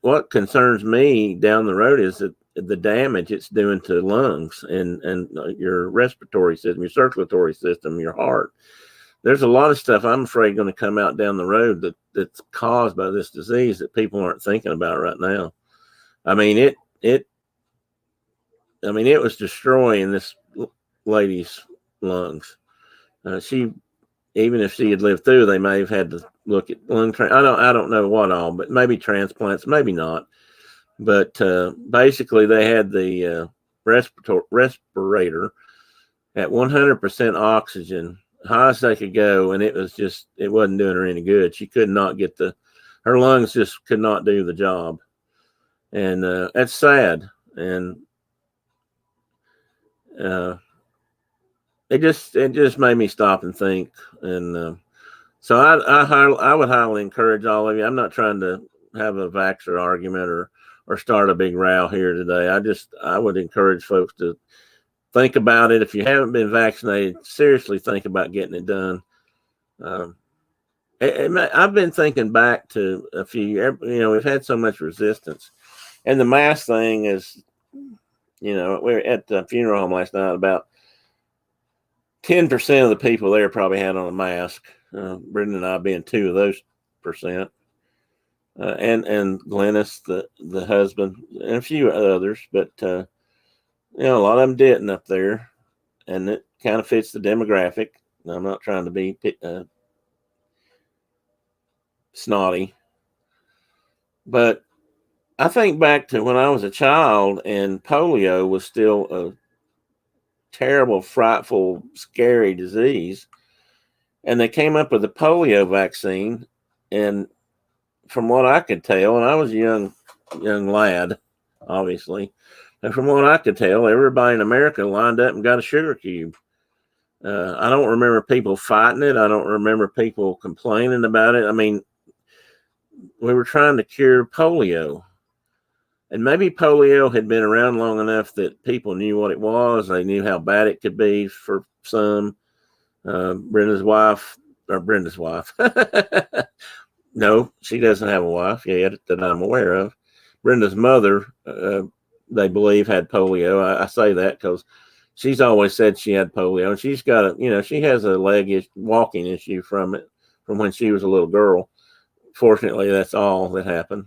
what concerns me down the road is that the damage it's doing to lungs and your respiratory system, your circulatory system, your heart. There's a lot of stuff I'm afraid going to come out down the road that's caused by this disease that people aren't thinking about right now. I mean, it was destroying this lady's lungs. Even if she had lived through, they may have had to look at lung. I don't know what all, but maybe transplants, maybe not. But basically, they had the respirator at 100% oxygen, high as they could go, and it wasn't doing her any good. She could not get her lungs just could not do the job, and that's sad. And it just made me stop and think, and so I would highly encourage all of you. I'm not trying to have a vaxxer argument or start a big row here today. I would encourage folks to think about it. If you haven't been vaccinated, seriously think about getting it done. I've been thinking back to a few. We've had so much resistance, and the mask thing is, we were at the funeral home last night. About 10% of the people there probably had on a mask. Brendan and I being 2 of those percent, and Glennis, the husband, and a few others, but a lot of them didn't up there, and it kind of fits the demographic. I'm not trying to be snotty, but I think back to when I was a child and polio was still a terrible, frightful, scary disease. And they came up with a polio vaccine. And from what I could tell, and I was a young lad, obviously, and from what I could tell, everybody in America lined up and got a sugar cube. I don't remember people fighting it. I don't remember people complaining about it. I mean, we were trying to cure polio. And maybe polio had been around long enough that people knew what it was. They knew how bad it could be for some. Brenda's wife. No, she doesn't have a wife yet that I'm aware of. Brenda's mother, they believe, had polio. I say that because she's always said she had polio. And she's got she has a walking issue from it from when she was a little girl. Fortunately, that's all that happened.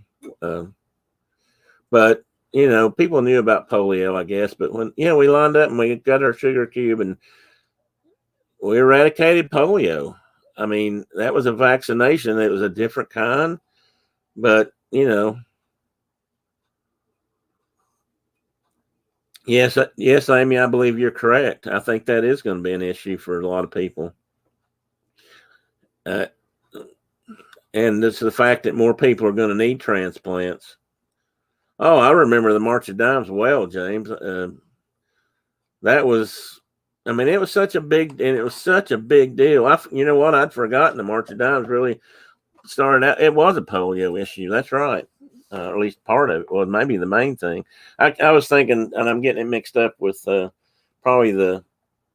But, people knew about polio, I guess. But when, we lined up and we got our sugar cube and we eradicated polio. I mean, that was a vaccination. It was a different kind. But, yes, Amy, I believe you're correct. I think that is going to be an issue for a lot of people. And it's the fact that more people are going to need transplants. Oh, I remember the March of Dimes well, James. That was, it was such a big deal. You know what? I'd forgotten the March of Dimes really started out. It was a polio issue. That's right. Or at least part of it was maybe the main thing. I was thinking, and I'm getting it mixed up with probably the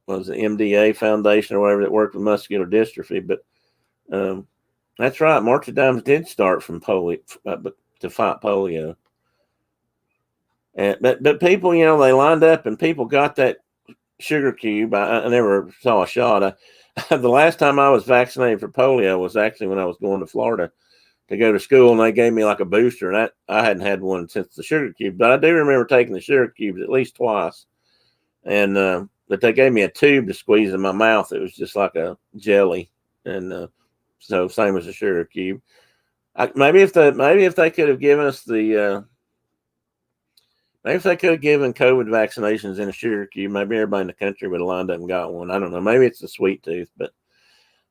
MDA Foundation or whatever that worked with muscular dystrophy. But that's right. March of Dimes did start from polio, but to fight polio. But people, they lined up and people got that sugar cube. I never saw a shot. The last time I was vaccinated for polio was actually when I was going to Florida to go to school, and they gave me like a booster, and I hadn't had one since the sugar cube. But I do remember taking the sugar cubes at least twice, and but they gave me a tube to squeeze in my mouth. It was just like a jelly, and so same as a sugar cube. Maybe if they could have given us the maybe if they could have given COVID vaccinations in a sugar cube, maybe everybody in the country would have lined up and got one. I don't know. Maybe it's the sweet tooth, but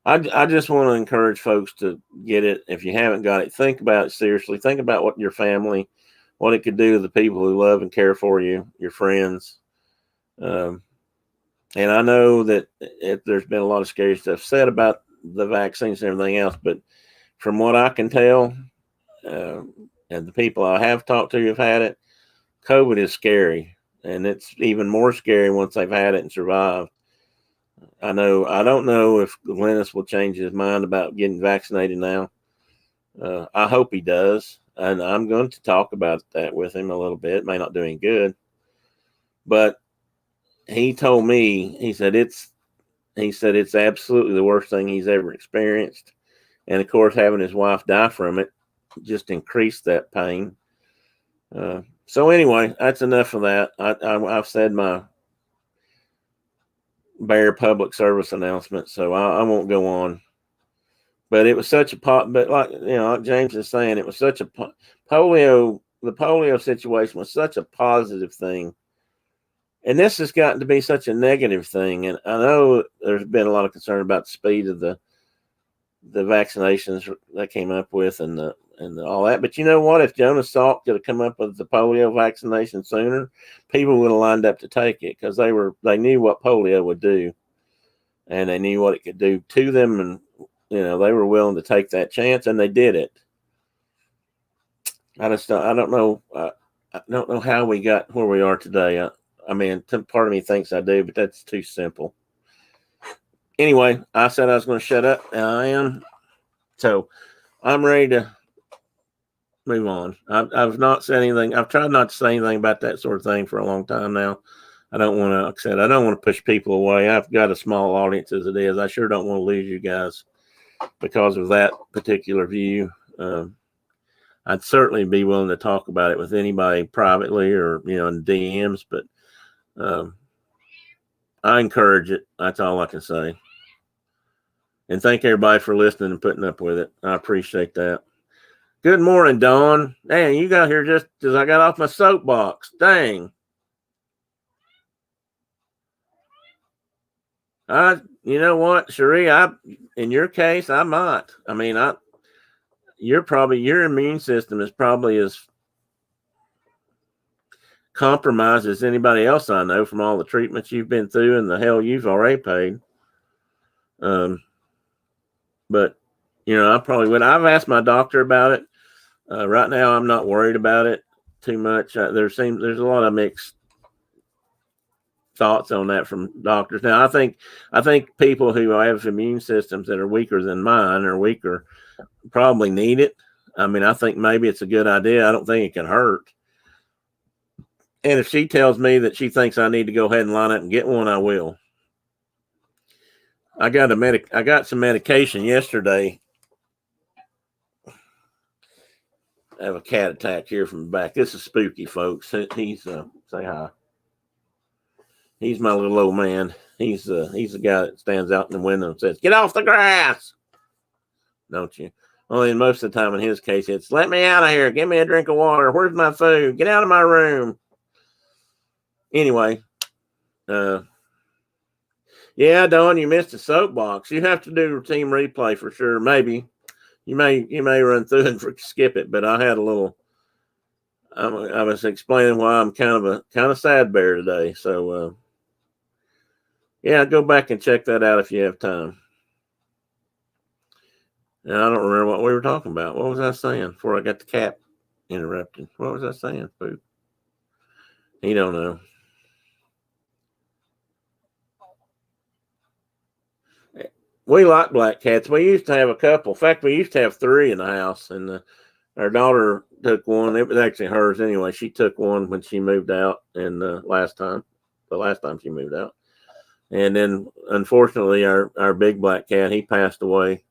I just want to encourage folks to get it. If you haven't got it, think about it seriously. Think about what your family what it could do to the people who love and care for you, your friends. Um, and I know that there's been a lot of scary stuff said about the vaccines and everything else, but from what I can tell, uh, and the people I have talked to who've had it, COVID is scary, and it's even more scary once they've had it and survived. I don't know if Glennis will change his mind about getting vaccinated now. I hope he does, and I'm going to talk about that with him a little bit. It may not do any good, but he told me, he said it's absolutely the worst thing he's ever experienced, and of course, having his wife die from it just increased that pain. So anyway, that's enough of that. I've said my bare public service announcement, so I won't go on. But it was such a but like James is saying, it was such a polio. The polio situation was such a positive thing, and this has gotten to be such a negative thing. And I know there's been a lot of concern about the speed of the vaccinations they came up with and all that. But you know what? If Jonas Salk could have come up with the polio vaccination sooner, people would have lined up to take it because they knew what polio would do, and they knew what it could do to them, and they were willing to take that chance, and they did it. I don't know. I don't know how we got where we are today. I mean, part of me thinks I do, but that's too simple. Anyway, I said I was going to shut up, and I am. So I'm ready to move on. I've not said anything. I've tried not to say anything about that sort of thing for a long time now. I don't want to, like I said, I don't want to push people away. I've got a small audience as it is. I sure don't want to lose you guys because of that particular view. I'd certainly be willing to talk about it with anybody privately or, in DMs, but I encourage it. That's all I can say. And thank everybody for listening and putting up with it. I appreciate that. Good morning, Dawn. Dang, you got here just as I got off my soapbox. Dang. You know what, Cherie? In your case, I might. I mean, your immune system is probably as compromised as anybody else I know from all the treatments you've been through and the hell you've already paid. But I probably would. I've asked my doctor about it. Right now, I'm not worried about it too much. There's a lot of mixed thoughts on that from doctors. Now, I think people who have immune systems that are weaker than mine or weaker probably need it. I mean, I think maybe it's a good idea. I don't think it can hurt. And if she tells me that she thinks I need to go ahead and line up and get one, I will. I got some medication yesterday. I have a cat attack here from the back. This is Spooky, folks. He's say hi. He's my little old man. He's the guy that stands out in the window and says, "Get off the grass!" Don't you? Only most of the time in his case, it's "Let me out of here. Give me a drink of water. Where's my food? Get out of my room." Anyway, yeah, Dawn, you missed a soapbox. You have to do team replay for sure. Maybe you may run through and skip it, but I had a little. I was explaining why I'm kind of sad bear today. So yeah, go back and check that out if you have time. And I don't remember what we were talking about. What was I saying before I got the cat interrupted? What was I saying? Spook? He don't know. We like black cats. We used to have a couple. In fact, we used to have 3 in the house, and our daughter took one. It was actually hers anyway. She took one when she moved out, and the last time she moved out. And then, unfortunately, our big black cat, he passed away.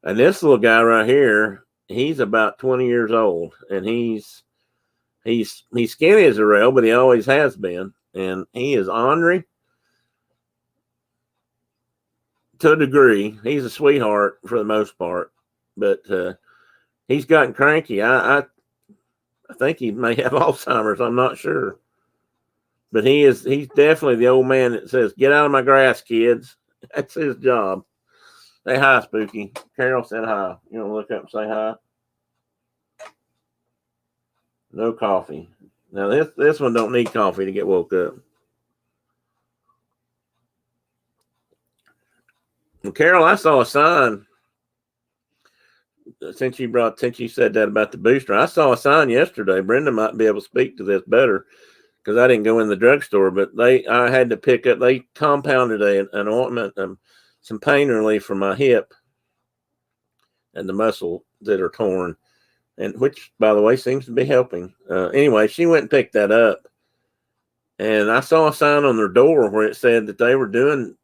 And this little guy right here, he's about 20 years old, and he's skinny as a rail, but he always has been. And he is ornery to a degree. He's a sweetheart for the most part, but he's gotten cranky. I think he may have Alzheimer's. I'm not sure, but he's definitely the old man that says, "Get out of my grass, kids." That's his job. Say hi, Spooky. Carol said hi. You want to look up and say hi? No coffee. Now this one don't need coffee to get woke up. Well, Carol, I saw a sign since you said that about the booster. I saw a sign yesterday. Brenda might be able to speak to this better because I didn't go in the drugstore, but I had to pick up. They compounded an ointment, some pain relief for my hip and the muscle that are torn, and which, by the way, seems to be helping. Anyway, she went and picked that up, and I saw a sign on their door where it said that they were doing.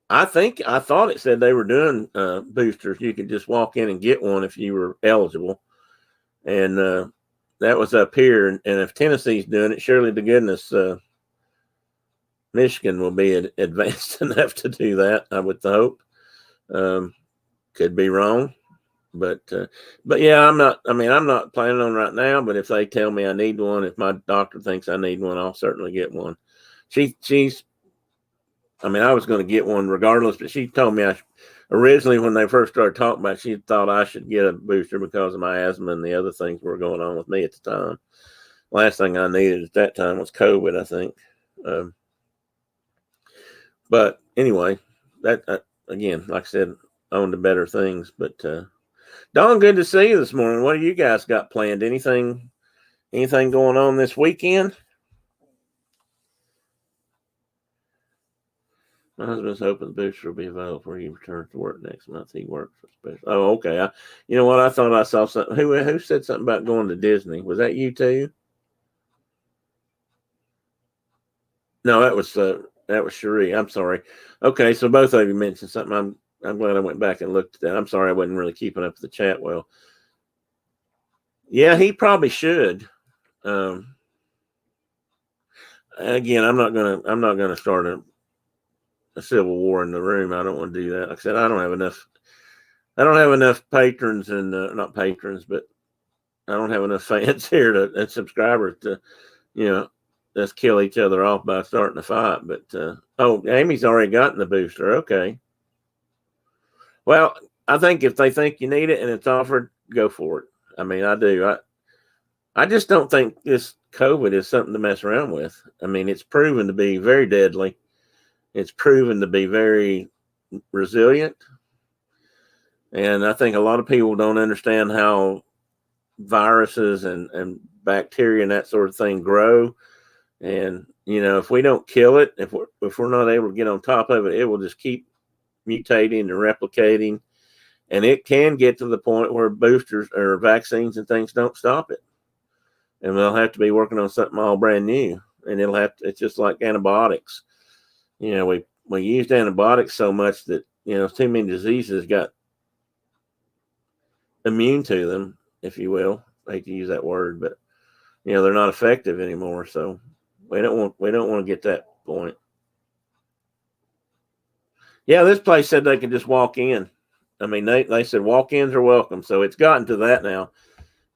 I thought it said they were doing boosters. You could just walk in and get one if you were eligible, and that was up here. And if Tennessee's doing it, surely to goodness, Michigan will be advanced enough to do that. I would hope. Could be wrong, but yeah, I'm not planning on right now. But if they tell me I need one, if my doctor thinks I need one, I'll certainly get one. I was going to get one regardless, but she told me originally when they first started talking about it, she thought I should get a booster because of my asthma and the other things were going on with me at the time. Last thing I needed at that time was COVID, I think. But anyway, that again, like I said, on to better things. But Dawn, good to see you this morning. What do you guys got planned? Anything going on this weekend? My husband's hoping the booster will be available before he returns to work next month. He works for special. Oh, okay. You know what? I thought I saw something. Who said something about going to Disney? Was that you too? No, that was Cherie. I'm sorry. Okay, so both of you mentioned something. I'm glad I went back and looked at that. I'm sorry I wasn't really keeping up with the chat well. Yeah, he probably should. Again, I'm not gonna start a civil war in the room. I don't want to do that. Like I said, I don't have enough patrons and not patrons, but I don't have enough fans here and subscribers to, let's kill each other off by starting a fight. But Amy's already gotten the booster. Okay. Well, I think if they think you need it and it's offered, go for it. I do. I just don't think this COVID is something to mess around with. It's proven to be very deadly. It's proven to be very resilient. And I think a lot of people don't understand how viruses and bacteria and that sort of thing grow. And, if we don't kill it, if we're not able to get on top of it, it will just keep mutating and replicating. And it can get to the point where boosters or vaccines and things don't stop it. And they'll have to be working on something all brand new. And it's just like antibiotics. We used antibiotics so much that, too many diseases got immune to them, if you will. I hate to use that word, but they're not effective anymore. So we don't want to get that point. Yeah, this place said they could just walk in. They said walk-ins are welcome. So it's gotten to that now.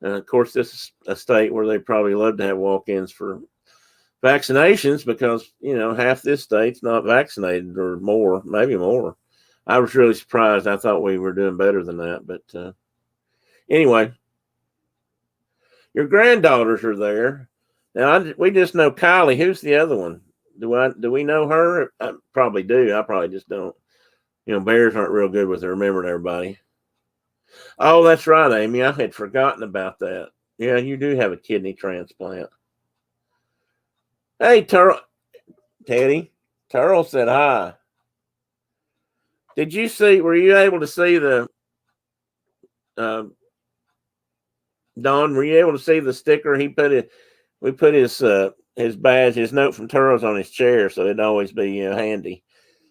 And of course, this is a state where they probably love to have walk-ins for vaccinations because, half this state's not vaccinated or more, maybe more. I was really surprised. I thought we were doing better than that. But anyway, your granddaughters are there. Now, we just know Kylie. Who's the other one? Do we know her? I probably do. I probably just don't. Bears aren't real good with remembering everybody. Oh, that's right, Amy. I had forgotten about that. Yeah, you do have a kidney transplant. Hey, Teddy. Turl said hi. Were you able to see the, Don, were you able to see the sticker we put his badge, his note from Turl's on his chair, so it'd always be handy.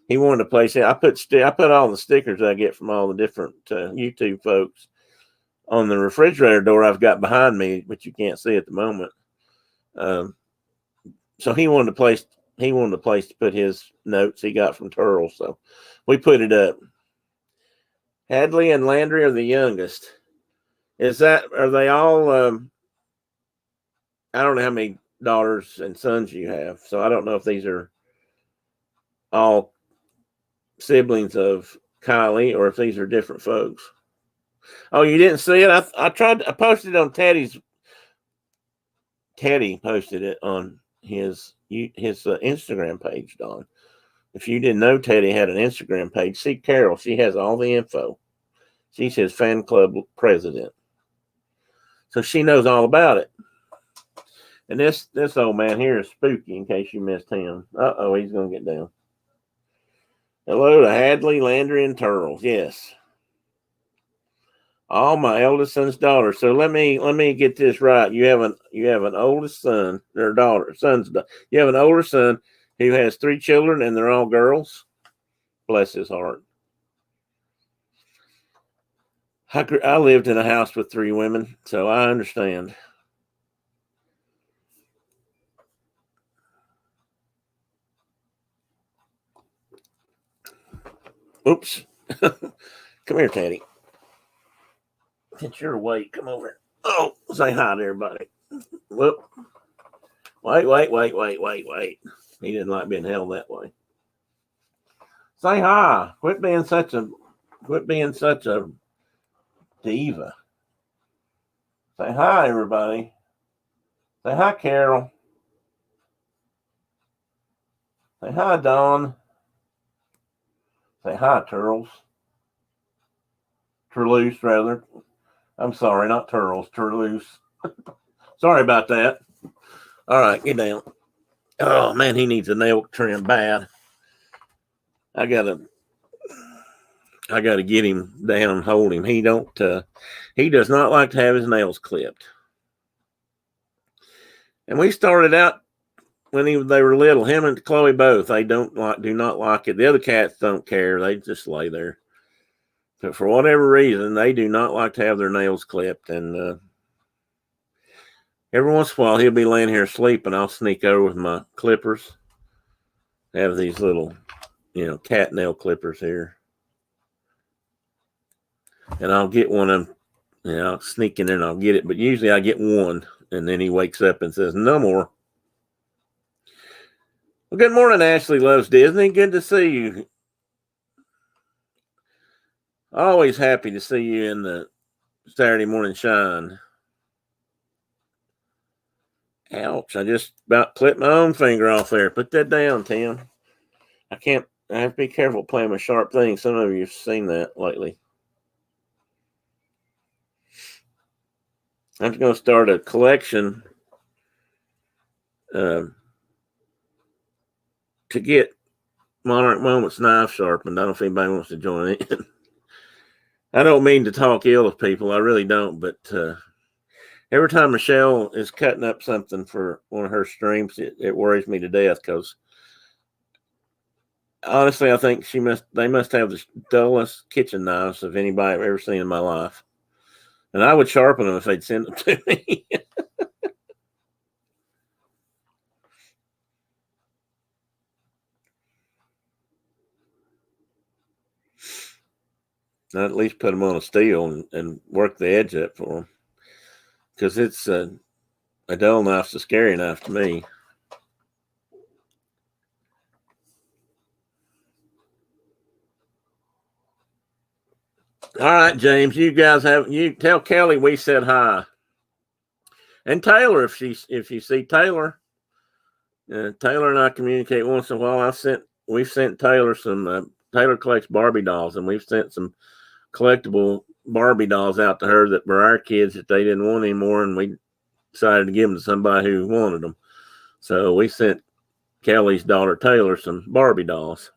He wanted to place it. I put all the stickers I get from all the different YouTube folks on the refrigerator door I've got behind me, which you can't see at the moment. So he wanted a place to put his notes he got from Turl, so we put it up. Hadley and Landry are the youngest. Are they all? I don't know how many daughters and sons you have, so I don't know if these are all siblings of Kylie or if these are different folks. Oh, you didn't see it? I posted it on Teddy's Teddy posted it on his Instagram page, Don. If you didn't know Teddy had an Instagram page, see Carol. She has all the info. She's his fan club president. So she knows all about it. And this old man here is spooky in case you missed him. Uh-oh, he's going to get down. Hello to Hadley, Landry, and Turles. Yes. All my eldest son's daughters. So let me get this right. You have an oldest son or daughter. You have an older son who has 3 children and they're all girls. Bless his heart. I lived in a house with 3 women, so I understand. Oops. Come here, Teddy. Since you're awake, come over. Oh, say hi to everybody. Whoop. Wait. He didn't like being held that way. Say hi. Quit being such a diva. Say hi, everybody. Say hi, Carol. Say hi, Dawn. Say hi, Turles. Turloose, rather. I'm sorry, not Turles, Turloose. Sorry about that. All right, get down. Oh, man, he needs a nail trim bad. I gotta get him down and hold him. He does not like to have his nails clipped. And we started out when they were little. Him and Chloe both. They do not like it. The other cats don't care. They just lay there. But for whatever reason, they do not like to have their nails clipped. And every once in a while, he'll be laying here asleep, and I'll sneak over with my clippers. I have these little, cat nail clippers here. And I'll get one of them, I'll sneak in there and I'll get it. But usually I get one, and then he wakes up and says, no more. Well, good morning, Ashley Loves Disney. Good to see you. Always happy to see you in the Saturday morning shine. Ouch, I just about clipped my own finger off there. Put that down, Tim. I have to be careful playing with sharp things. Some of you have seen that lately. I'm going to start a collection to get Monarch Moments knife sharpened. I don't know if anybody wants to join in. I don't mean to talk ill of people. I really don't. But every time Michelle is cutting up something for one of her streams, it worries me to death because honestly, I think they must have the dullest kitchen knives of anybody I've ever seen in my life. And I would sharpen them if they'd send them to me. I'd at least put them on a steel and work the edge up for them. Because it's a dull knife's a scary knife to me. All right, James, you guys tell Kelly we said hi. And Taylor, if you see Taylor, Taylor and I communicate once in a while. We've sent Taylor some. Taylor collects Barbie dolls, and we've sent some collectible Barbie dolls out to her that were our kids that they didn't want anymore, and we decided to give them to somebody who wanted them. So we sent Kelly's daughter Taylor some Barbie dolls.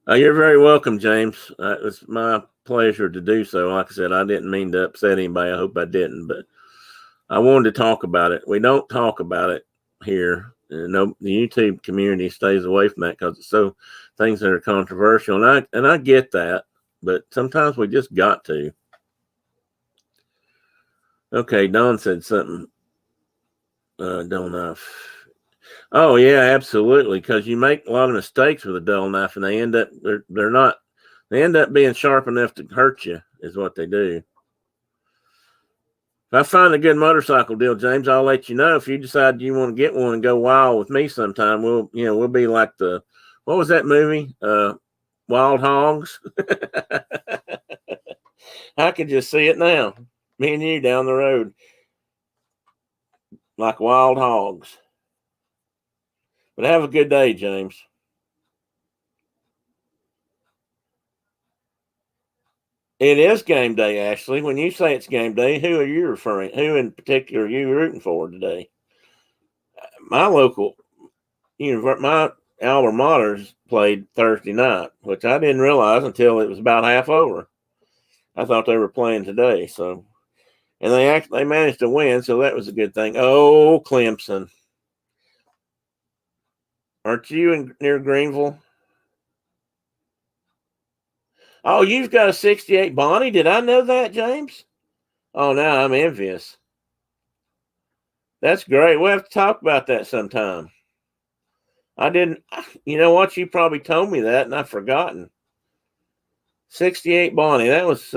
You're very welcome, James. It was my pleasure to do so. Like I said, I didn't mean to upset anybody. I hope I didn't, but I wanted to talk about it. We don't talk about it here. The YouTube community stays away from that because it's so things that are controversial, and I get that, but sometimes we just got to. Okay, Don said something. Dull knife. Oh yeah, absolutely. Because you make a lot of mistakes with a dull knife, and they end up being sharp enough to hurt you. Is what they do. If I find a good motorcycle deal, James, I'll let you know. If you decide you want to get one and go wild with me sometime, we'll be like what was that movie? Wild Hogs. I can just see it now. Me and you down the road like wild hogs. But have a good day, James. It is game day, Ashley. When you say it's game day, who are you referring? Who in particular are you rooting for today? My local, my alma mater's played Thursday night, which I didn't realize until it was about half over. I thought they were playing today, so and they managed to win, so that was a good thing. Oh, Clemson, aren't you near Greenville? Oh, you've got a 68 Bonnie. Did I know that, James? Oh, now I'm envious. That's great. We'll have to talk about that sometime. I didn't, you know what? You probably told me that and I've forgotten. 68 Bonnie. That was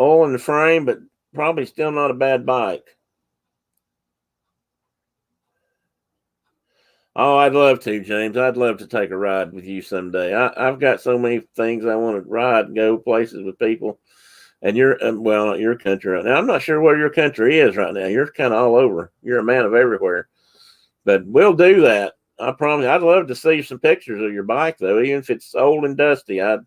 oil in the frame, but probably still not a bad bike. Oh, I'd love to, James. I'd love to take a ride with you someday. I've got so many things I want to ride and go places with people. And you're, well, your country right now. I'm not sure where your country is right now. You're kind of all over. You're a man of everywhere. But we'll do that. I promise. I'd love to see some pictures of your bike, though, even if it's old and dusty. I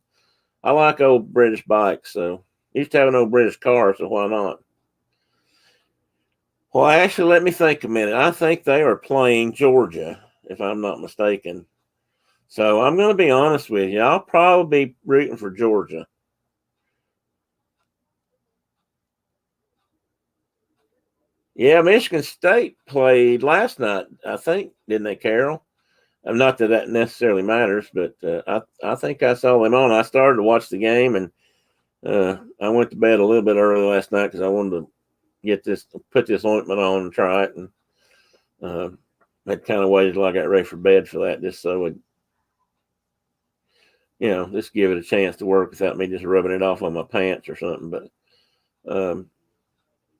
like old British bikes. So used to have an old British car, so why not? Well, actually, let me think a minute. I think they are playing Georgia, if I'm not mistaken. So I'm going to be honest with you. I'll probably be rooting for Georgia. Yeah, Michigan State played last night, I think, didn't they, Carol? Not that that necessarily matters, but I think I saw them on. I started to watch the game, and I went to bed a little bit early last night because I wanted to put this ointment on and try it, and I kind of waited till I got ready for bed for that, just so it, just give it a chance to work without me just rubbing it off on my pants or something.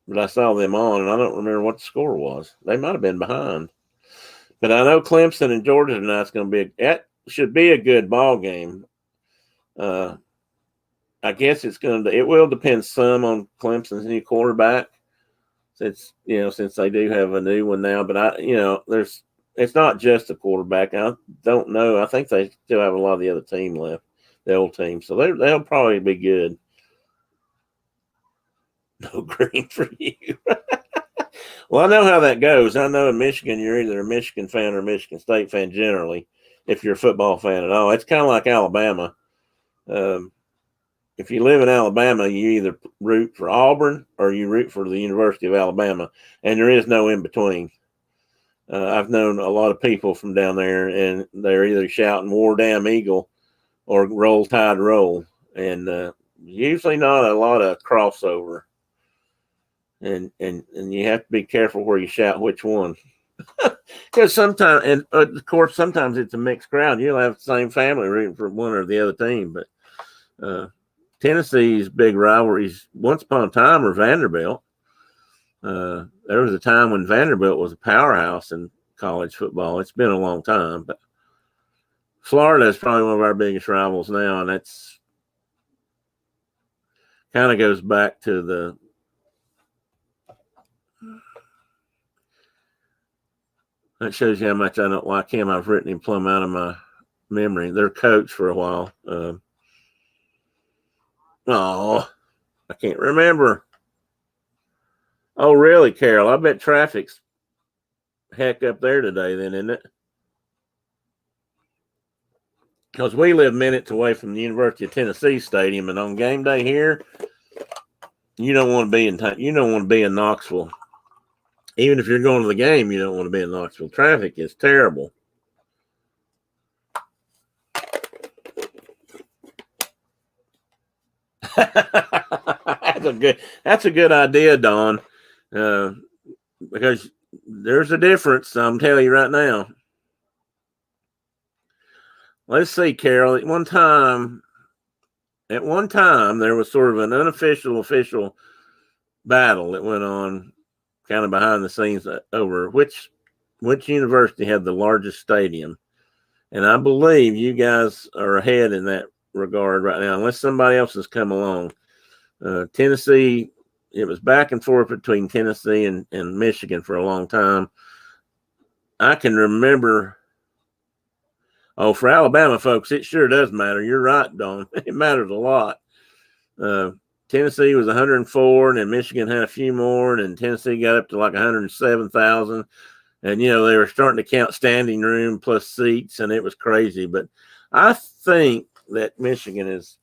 But I saw them on, and I don't remember what the score was. They might have been behind. But I know Clemson and Georgia tonight's going to be that should be a good ball game. I guess it will depend some on Clemson's new quarterback, since they do have a new one now. But it's not just a quarterback. I don't know. I think they still have a lot of the other team left, the old team, so they'll probably be good. No green for you. Well, I know how that goes. I know in Michigan, you're either a Michigan fan or a Michigan State fan generally, if you're a football fan at all. It's kind of like Alabama. If you live in Alabama, you either root for Auburn or you root for the University of Alabama, and there is no in between. I've known a lot of people from down there, and they're either shouting "War Damn Eagle" or "Roll Tide Roll," and usually not a lot of crossover. And you have to be careful where you shout which one, because sometimes, and of course, sometimes it's a mixed crowd. You'll have the same family rooting for one or the other team. But Tennessee's big rivalries once upon a time were Vanderbilt. There was a time when Vanderbilt was a powerhouse in college football. It's been a long time, but Florida is probably one of our biggest rivals now, and that's kind of goes back to the. That shows you how much I don't like him. I've written him plumb out of my memory. Their coach for a while. I can't remember. Oh, really, Carol? I bet traffic's heck up there today, then, isn't it? Because we live minutes away from the University of Tennessee Stadium, and on game day here, you don't want to be in Knoxville. Even if you're going to the game, you don't want to be in Knoxville. Traffic is terrible. That's a good idea, Don. Because there's a difference. I'm telling you right now. Let's see, Carol. At one time, there was sort of an unofficial official battle that went on, kind of behind the scenes, over which university had the largest stadium. And I believe you guys are ahead in that regard right now, unless somebody else has come along. Tennessee, it was back and forth between Tennessee and Michigan for a long time. I can remember. Oh, for Alabama folks, it sure does matter. You're right, Don. It matters a lot. Uh, Tennessee was 104, and then Michigan had a few more, and then Tennessee got up to like 107,000. And, they were starting to count standing room plus seats, and it was crazy. But I think that Michigan is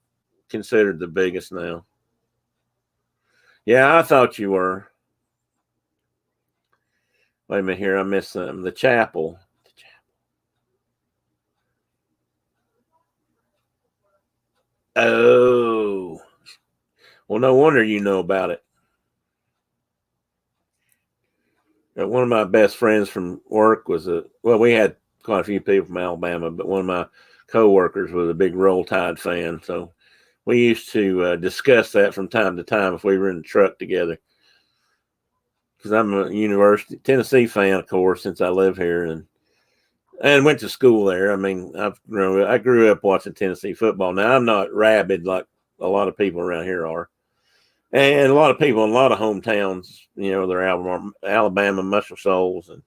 considered the biggest now. Yeah, I thought you were. Wait a minute here. I missed something. The chapel. Oh. Well, no wonder you know about it. One of my best friends from work was we had quite a few people from Alabama, but one of my coworkers was a big Roll Tide fan. So we used to discuss that from time to time if we were in the truck together. Because I'm a Tennessee fan, of course, since I live here and went to school there. I mean, I grew up watching Tennessee football. Now I'm not rabid like a lot of people around here are. And a lot of people in a lot of hometowns, they're Alabama Muscle Shoals and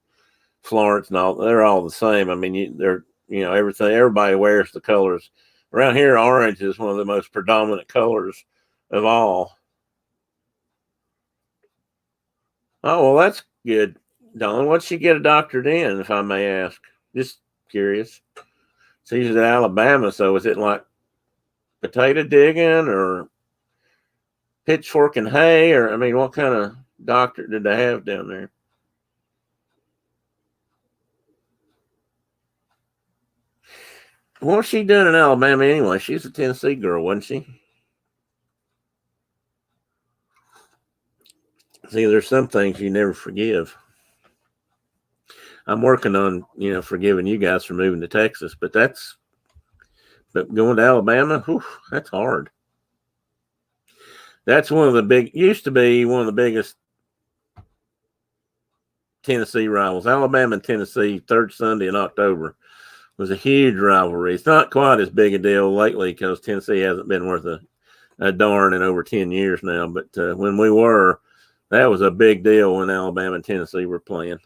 Florence and all. They're all the same. I mean, they're everything. Everybody wears the colors. Around here, orange is one of the most predominant colors of all. Oh, well, that's good, Don. What'd she get a doctorate in, if I may ask? Just curious. She's at Alabama, so is it like potato digging or pitchfork and hay, or what kind of doctor did they have down there? What was she doing in Alabama anyway? She's a Tennessee girl, wasn't she? See, there's some things you never forgive. I'm working on, forgiving you guys for moving to Texas, but going to Alabama, whew, that's hard. That's used to be one of the biggest Tennessee rivals. Alabama and Tennessee, third Sunday in October, was a huge rivalry. It's not quite as big a deal lately because Tennessee hasn't been worth a darn in over 10 years now. But when we were, that was a big deal when Alabama and Tennessee were playing.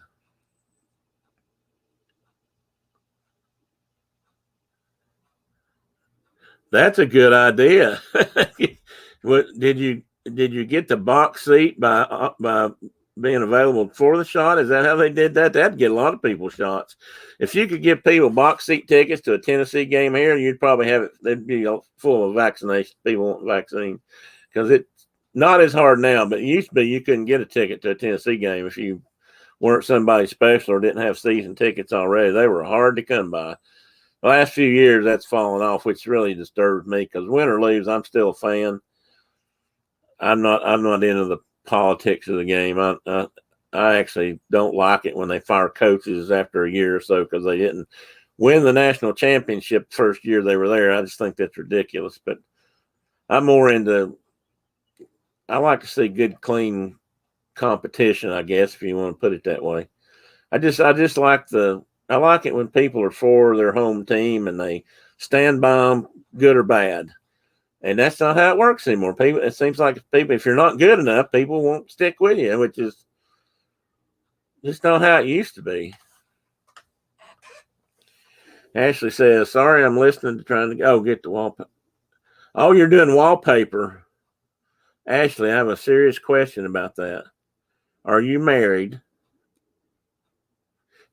That's a good idea. What did you get the box seat by being available for the shot? Is that how they did that? That'd get a lot of people shots. If you could give people box seat tickets to a Tennessee game here, you'd probably have it. They'd be full of vaccination. People want vaccines because it's not as hard now. But it used to be you couldn't get a ticket to a Tennessee game if you weren't somebody special or didn't have season tickets already. They were hard to come by. The last few years, that's fallen off, which really disturbs me because win or lose, I'm still a fan. I'm not into the politics of the game. I actually don't like it when they fire coaches after a year or so because they didn't win the national championship the first year they were there. I just think that's ridiculous. But I'm more into. I like to see good, clean competition. I guess if you want to put it that way. I just like I like it when people are for their home team and they stand by them, good or bad. And that's not how it works anymore. People, it seems like if you're not good enough, people won't stick with you, which is just not how it used to be. Ashley says, sorry, I'm listening to trying to get the wallpaper. Oh, you're doing wallpaper. Ashley, I have a serious question about that. Are you married?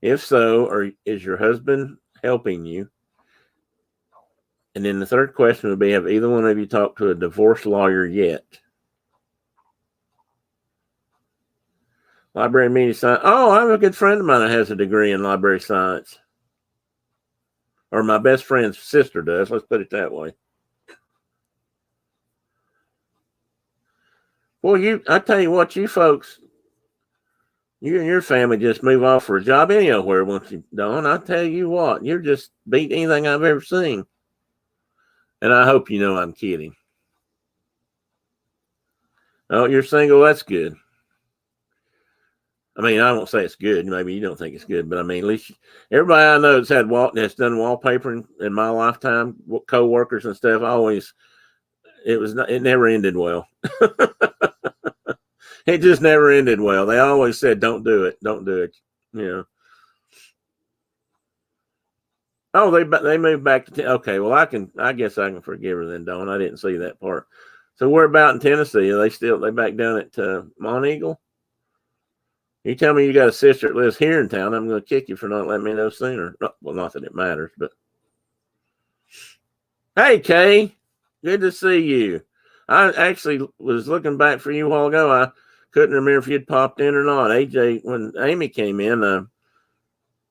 If so, is your husband helping you? And then the third question would be, have either one of you talked to a divorce lawyer yet? Library media science. Oh, I have a good friend of mine that has a degree in library science. Or my best friend's sister does. Let's put it that way. Well, I tell you what, you folks, you and your family just move off for a job anywhere once you done. I tell you what, you're just beat anything I've ever seen. And I hope you know I'm kidding. Oh, you're single? That's good. I mean, I won't say it's good. Maybe you don't think it's good, but I mean, at least everybody I know that's done wallpapering in my lifetime, co-workers and stuff, always it was not, it never ended well. It just never ended well. They always said, "Don't do it, don't do it." You know. Oh, they moved back to okay. Well, I guess I can forgive her then, Dawn. I didn't see that part. So where about in Tennessee? Are they back down at Monteagle? You tell me you got a sister that lives here in town, I'm going to kick you for not letting me know sooner. Well, not that it matters, but hey, Kay, good to see you. I actually was looking back for you a while ago. I couldn't remember if you'd popped in or not. AJ, when Amy came in,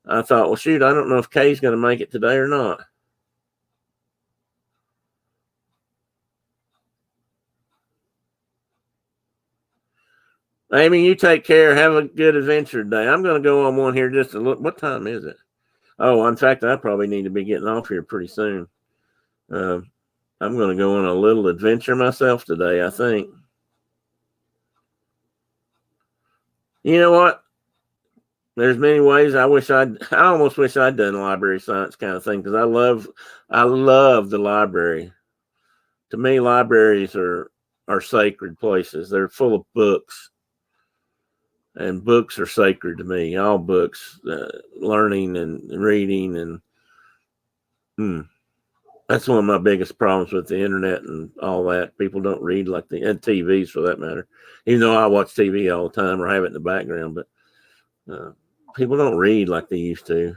I thought, well, shoot, I don't know if Kay's going to make it today or not. Amy, you take care. Have a good adventure today. I'm going to go on one here just to look. What time is it? Oh, in fact, I probably need to be getting off here pretty soon. I'm going to go on a little adventure myself today, I think. You know what? There's many ways. I almost wish I'd done library science kind of thing because I love the library. To me, libraries are sacred places. They're full of books, and books are sacred to me. All books, learning and reading, and that's one of my biggest problems with the internet and all that. People don't read and TVs for that matter. Even though I watch TV all the time or have it in the background, but people don't read like they used to.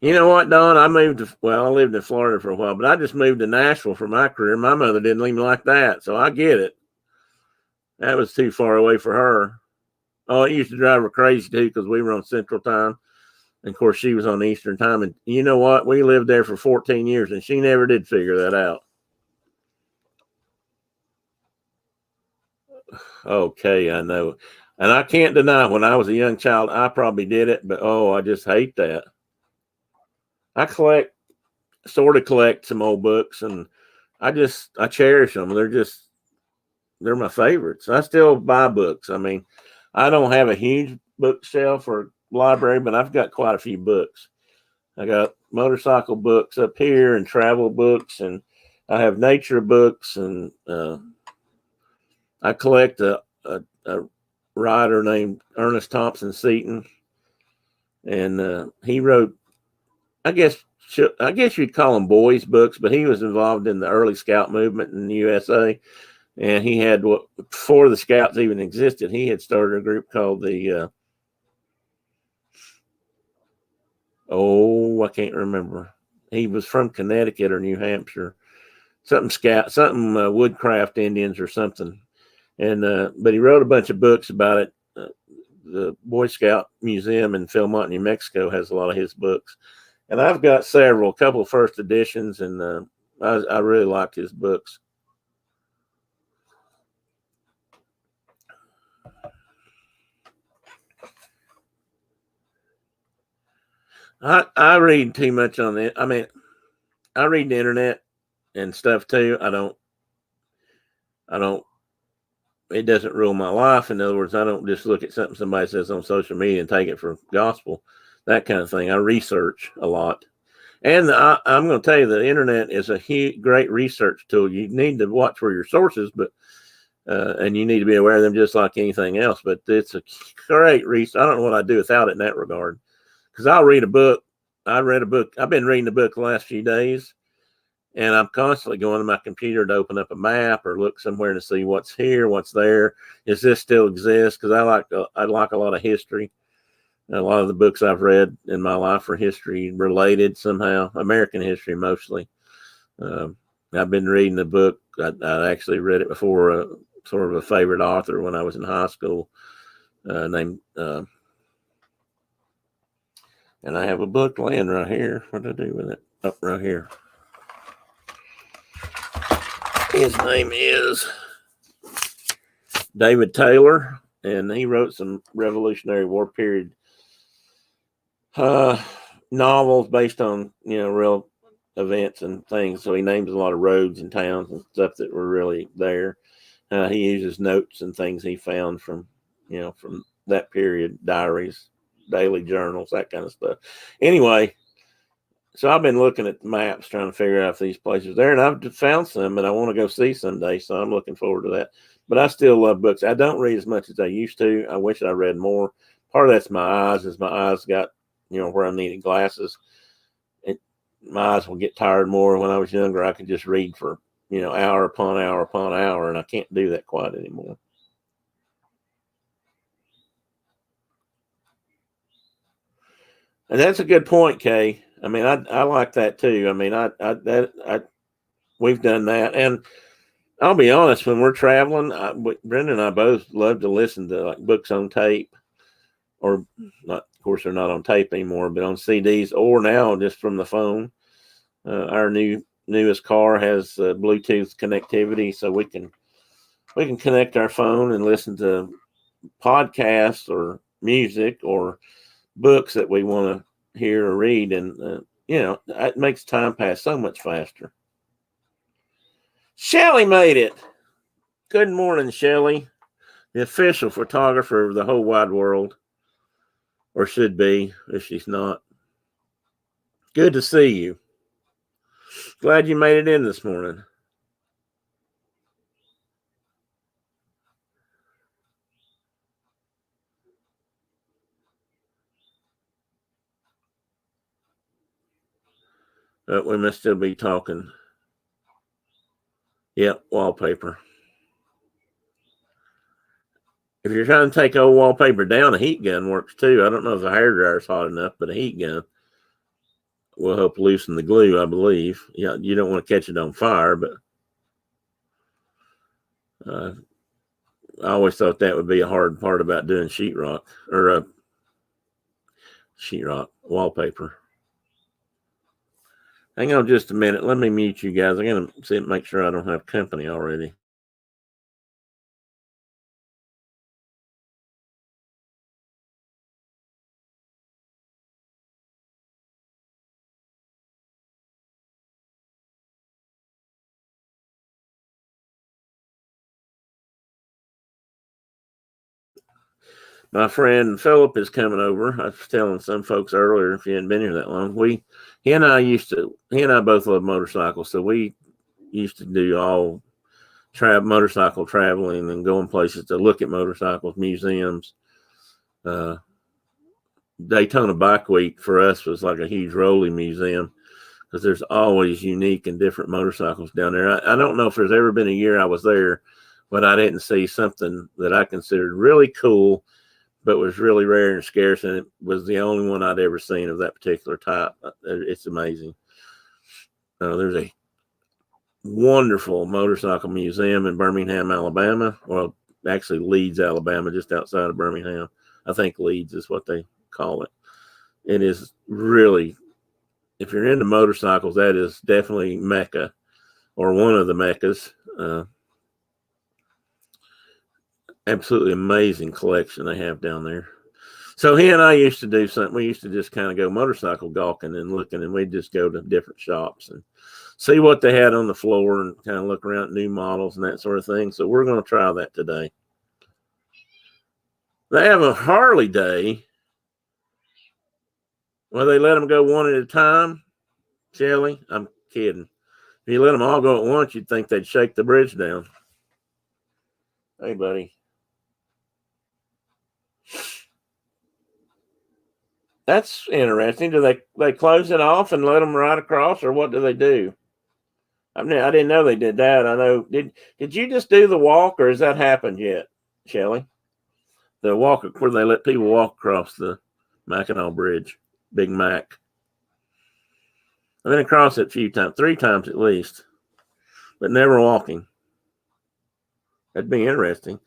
You know what, Don? I lived in Florida for a while, but I just moved to Nashville for my career. My mother didn't even like that, so I get it. That was too far away for her. Oh, it used to drive her crazy too because we were on Central Time. And of course, she was on Eastern Time. And you know what? We lived there for 14 years and she never did figure that out. Okay, I know. And I can't deny when I was a young child, I probably did it, but I just hate that. I sort of collect some old books and I cherish them. They're my favorites. I still buy books. I mean, I don't have a huge bookshelf or library, but I've got quite a few books. I got motorcycle books up here and travel books, and I have nature books, and I collect a writer named Ernest Thompson Seton, and he wrote, I guess you'd call them boys' books, but he was involved in the early Scout movement in the USA, and he had before the Scouts even existed, he had started a group called the I can't remember. He was from Connecticut or New Hampshire, something Woodcraft Indians or something. And but he wrote a bunch of books about it. The Boy Scout Museum in Philmont, New Mexico, has a lot of his books, and I've got several, a couple of first editions, and I really like his books. I read too much on it. I mean, I read the internet and stuff too. I don't. It doesn't rule my life. In other words, I don't just look at something somebody says on social media and take it for gospel, that kind of thing. I research a lot. And I'm going to tell you, the internet is a great research tool. You need to watch where your sources, but and you need to be aware of them just like anything else. But it's a great research. I don't know what I'd do without it in that regard. Because I'll read a book. I've been reading the book the last few days, and I'm constantly going to my computer to open up a map or look somewhere to see what's here, what's there. Does this still exist? Because I like a lot of history. A lot of the books I've read in my life are history related somehow, American history mostly. I've been reading the book. I actually read it before, sort of a favorite author when I was in high school, named, and I have a book laying right here. What do I do with it? Oh, right here. His name is David Taylor, and he wrote some Revolutionary War period novels based on real events and things. So he names a lot of roads and towns and stuff that were really there. He uses notes and things he found from that period, diaries, daily journals, that kind of stuff. Anyway, so I've been looking at the maps trying to figure out if these places are there, and I've found some that I want to go see someday. So I'm looking forward to that. But I still love books. I don't read as much as I used to. I wish I read more. Part of that's my eyes, as my eyes got, where I needed glasses. My eyes will get tired more. When I was younger, I could just read for, hour upon hour upon hour, and I can't do that quite anymore. And that's a good point, Kay. I mean, I like that too. I mean, we've done that, and I'll be honest. When we're traveling, Brenda and I both love to listen to like books on tape, or not. Of course, they're not on tape anymore, but on CDs, or now just from the phone. Our newest car has Bluetooth connectivity, so we can connect our phone and listen to podcasts or music or books that we want to hear or read, and it makes time pass so much faster. Shelly made it. Good morning, Shelly, the official photographer of the whole wide world, or should be if she's not. Good to see you. Glad you made it in this morning. We must still be talking. Yep, wallpaper. If you're trying to take old wallpaper down, a heat gun works too. I don't know if the hairdryer is hot enough, but a heat gun will help loosen the glue, I believe. Yeah, you don't want to catch it on fire, but I always thought that would be a hard part about doing sheetrock or sheetrock wallpaper. Hang on just a minute. Let me mute you guys. I'm going to make sure I don't have company already. My friend Philip is coming over. I was telling some folks earlier, if you hadn't been here that long, he and I both love motorcycles. So we used to do all motorcycle traveling and going places to look at motorcycles, museums. Daytona Bike Week for us was like a huge rolling museum because there's always unique and different motorcycles down there. I don't know if there's ever been a year I was there, but I didn't see something that I considered really cool, but was really rare and scarce, and it was the only one I'd ever seen of that particular type. It's amazing. There's a wonderful motorcycle museum in Birmingham, Alabama. Well, actually Leeds, Alabama, just outside of Birmingham. I think Leeds is what they call it. It is really, if you're into motorcycles, that is definitely Mecca, or one of the Meccas. Absolutely amazing collection they have down there. So he and I used to do something. We used to just kind of go motorcycle gawking and looking, and we'd just go to different shops and see what they had on the floor and kind of look around at new models and that sort of thing. So we're going to try that today. They have a Harley day. Well, they let them go one at a time. Shelly, I'm kidding. If you let them all go at once, you'd think they'd shake the bridge down. Hey, buddy. That's interesting. Do they close it off and let them ride across, or what do they do? I didn't know they did that. I know. Did you just do the walk, or has that happened yet, Shelly? The walk where they let people walk across the Mackinac Bridge, Big Mac. I've been across it a few times, 3 times at least, but never walking. That'd be interesting.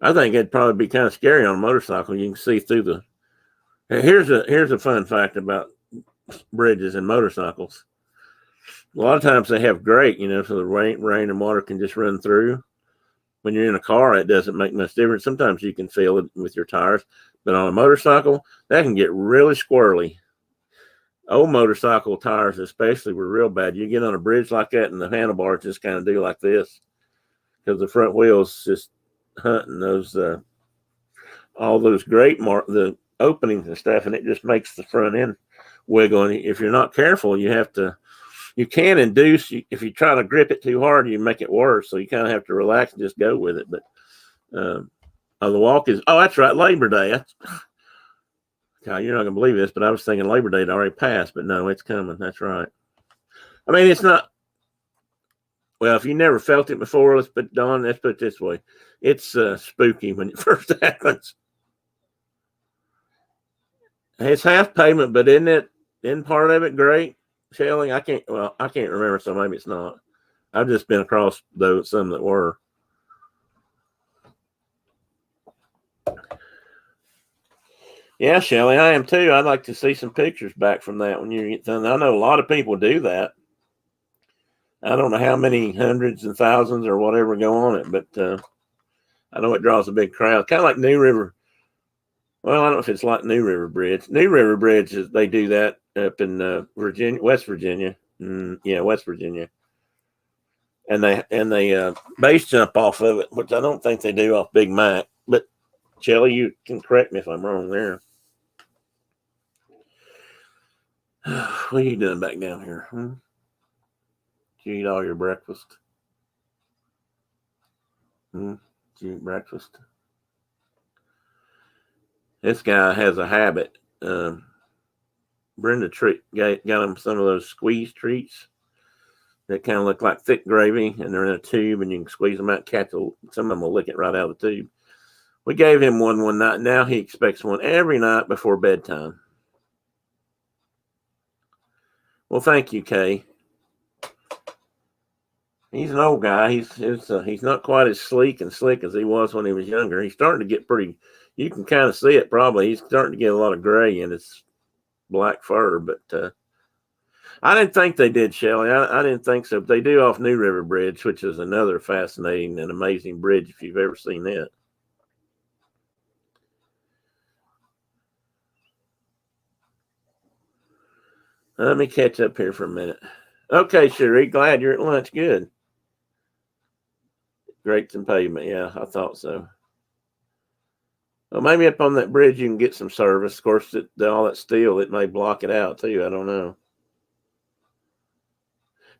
I think it'd probably be kind of scary on a motorcycle. You can see through the. Here's a fun fact about bridges and motorcycles. A lot of times they have grate, so the rain and water can just run through. When you're in a car, it doesn't make much difference. Sometimes you can feel it with your tires, but on a motorcycle, that can get really squirrely. Old motorcycle tires, especially, were real bad. You get on a bridge like that, and the handlebars just kind of do like this because the front wheels just hunting those all those grate openings and stuff, and it just makes the front end wiggle. And if you're not careful, you can induce, if you try to grip it too hard, you make it worse. So you kind of have to relax and just go with it. But the walk is, that's right, Labor Day. God, you're not going to believe this, but I was thinking Labor Day had already passed, but no, it's coming. That's right. I mean, it's not, well, if you never felt it before, let's put it this way. It's spooky when it first happens. It's half pavement, but isn't part of it great, Shelley? I can't remember, so maybe it's not. I've just been across some that were. Yeah, Shelley, I am too. I'd like to see some pictures back from that when you get done. I know a lot of people do that. I don't know how many hundreds and thousands or whatever go on it, but I know it draws a big crowd. Kind of like New River. Well, I don't know if it's like New River Bridge. New River Bridge, they do that up in Virginia, West Virginia. West Virginia. And they base jump off of it, which I don't think they do off Big Mac. But Shelley, you can correct me if I'm wrong there. What are you doing back down here? Did you eat all your breakfast? Did you eat breakfast? This guy has a habit. Brenda got him some of those squeeze treats that kind of look like thick gravy, and they're in a tube, and you can squeeze them out. Some of them will lick it right out of the tube. We gave him one night. Now he expects one every night before bedtime. Well, thank you, Kay. He's an old guy. He's not quite as sleek and slick as he was when he was younger. He's starting to get pretty. You can kind of see it probably. He's starting to get a lot of gray in his black fur, but I didn't think they did, Shelley. I didn't think so. But they do off New River Bridge, which is another fascinating and amazing bridge if you've ever seen it. Let me catch up here for a minute. Okay, Cherie, glad you're at lunch. Good. Grapes and pavement. Yeah, I thought so. Well, maybe up on that bridge you can get some service. Of course, all that steel, it may block it out too. I don't know.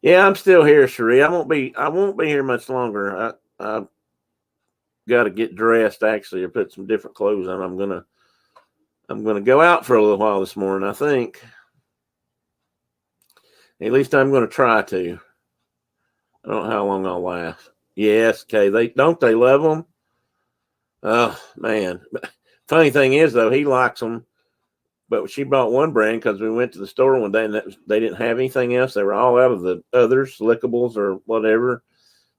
Yeah, I'm still here, Cherie. I won't be here much longer. I got to get dressed actually, or put some different clothes on. I'm gonna go out for a little while this morning, I think. At least I'm going to try to. I don't know how long I'll last. Yes, okay. They love them. Oh man. Funny thing is though, he likes them. But she bought one brand because we went to the store one day and they didn't have anything else. They were all out of the others, lickables or whatever.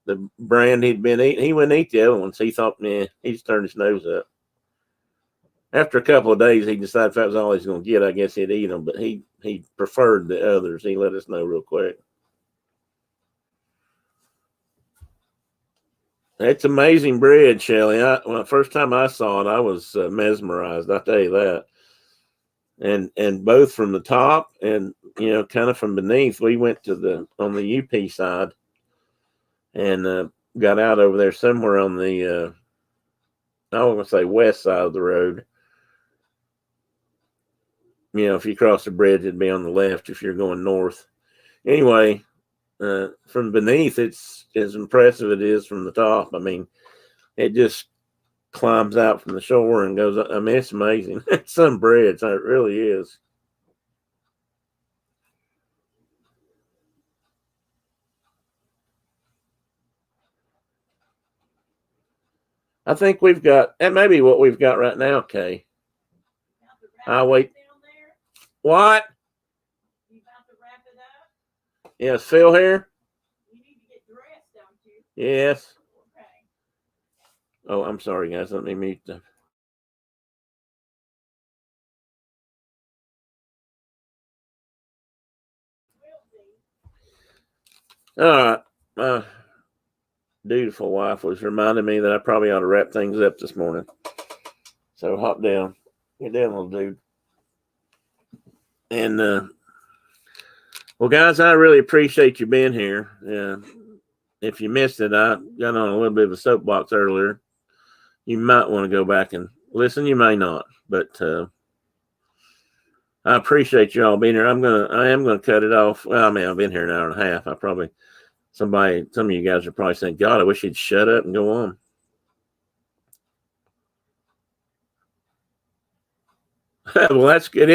The brand he'd been eating, he wouldn't eat the other ones. He thought, he just turned his nose up. After a couple of days, he decided if that was all he's going to get, I guess he'd eat them. But he preferred the others. He let us know real quick. It's amazing bridge, Shelley. When the first time I saw it, I was mesmerized. I'll tell you that. And both from the top and kind of from beneath. We went on the UP side and got out over there somewhere on the I want to say west side of the road. If you cross the bridge, it'd be on the left if you're going north. Anyway, from beneath, it's as impressive as it is from the top. I mean, it just climbs out from the shore and goes. I mean, it's amazing. It's some bridge. It really is. I think we've got that. May be what we've got right now, Kay. I'll wait. What? You about to wrap it up? Yes, Phil here. You need to get dressed, don't you? Yes. Okay. Oh, I'm sorry, guys. Let me mute them. All right. My dutiful wife was reminding me that I probably ought to wrap things up this morning. So hop down. Get down, little dude. And well, guys, I really appreciate you being here. If you missed it, I got on a little bit of a soapbox earlier. You might want to go back and listen. You may not, but I appreciate you all being here. I am gonna cut it off. Well, I mean, I've been here an hour and a half. Some of you guys are probably saying, God, I wish he'd shut up and go on. Well, that's good.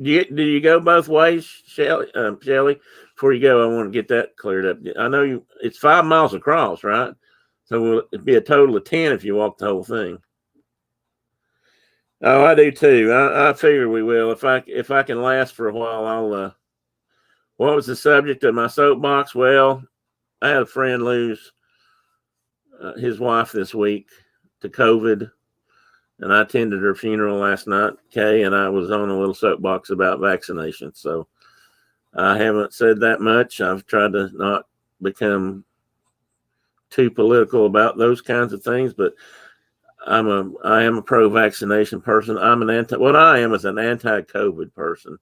Do you go both ways, Shelly? Before you go, I want to get that cleared up. I know it's 5 miles across, right? So it'd be a total of 10 if you walk the whole thing. Oh, I do too. I figure we will. If I can last for a while, I'll. What was the subject of my soapbox? Well, I had a friend lose his wife this week to COVID, and I attended her funeral last night, Kay, and I was on a little soapbox about vaccination. So I haven't said that much. I've tried to not become too political about those kinds of things, but I am a pro-vaccination person. What I am is an anti-COVID person.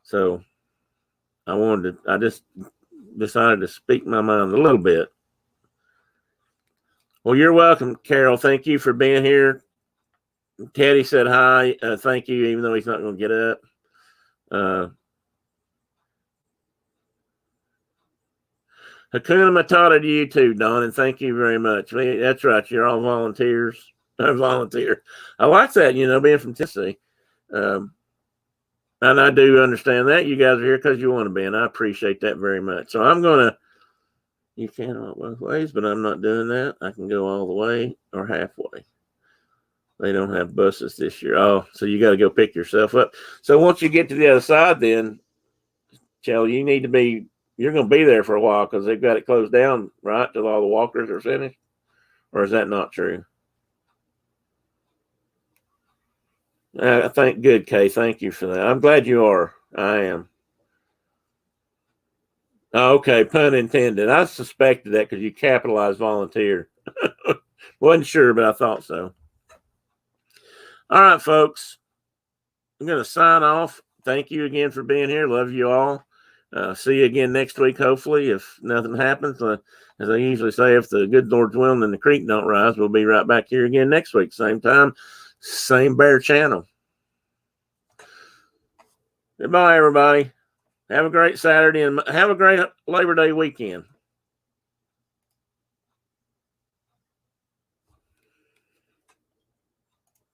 So I just decided to speak my mind a little bit. Well, you're welcome, Carol. Thank you for being here. Teddy said hi. Thank you, even though he's not going to get up. Hakuna Matata to you too, Don, and thank you very much. That's right. You're all volunteers. Volunteer. I like that, being from Tennessee. And I do understand that. You guys are here because you want to be, and I appreciate that very much. So you can walk both ways, but I'm not doing that. I can go all the way or halfway. They don't have buses this year. Oh, so you got to go pick yourself up. So once you get to the other side, then, Shelley, you're going to be there for a while because they've got it closed down, right, till all the walkers are finished? Or is that not true? I think good, Kay. Thank you for that. I'm glad you are. I am. Okay, pun intended. I suspected that because you capitalized volunteer. Wasn't sure, but I thought so. All right, folks. I'm going to sign off. Thank you again for being here. Love you all. See you again next week, hopefully, if nothing happens. As I usually say, if the good Lord's willing and the creek don't rise, we'll be right back here again next week. Same time, same bear channel. Goodbye, everybody. Have a great Saturday and have a great Labor Day weekend.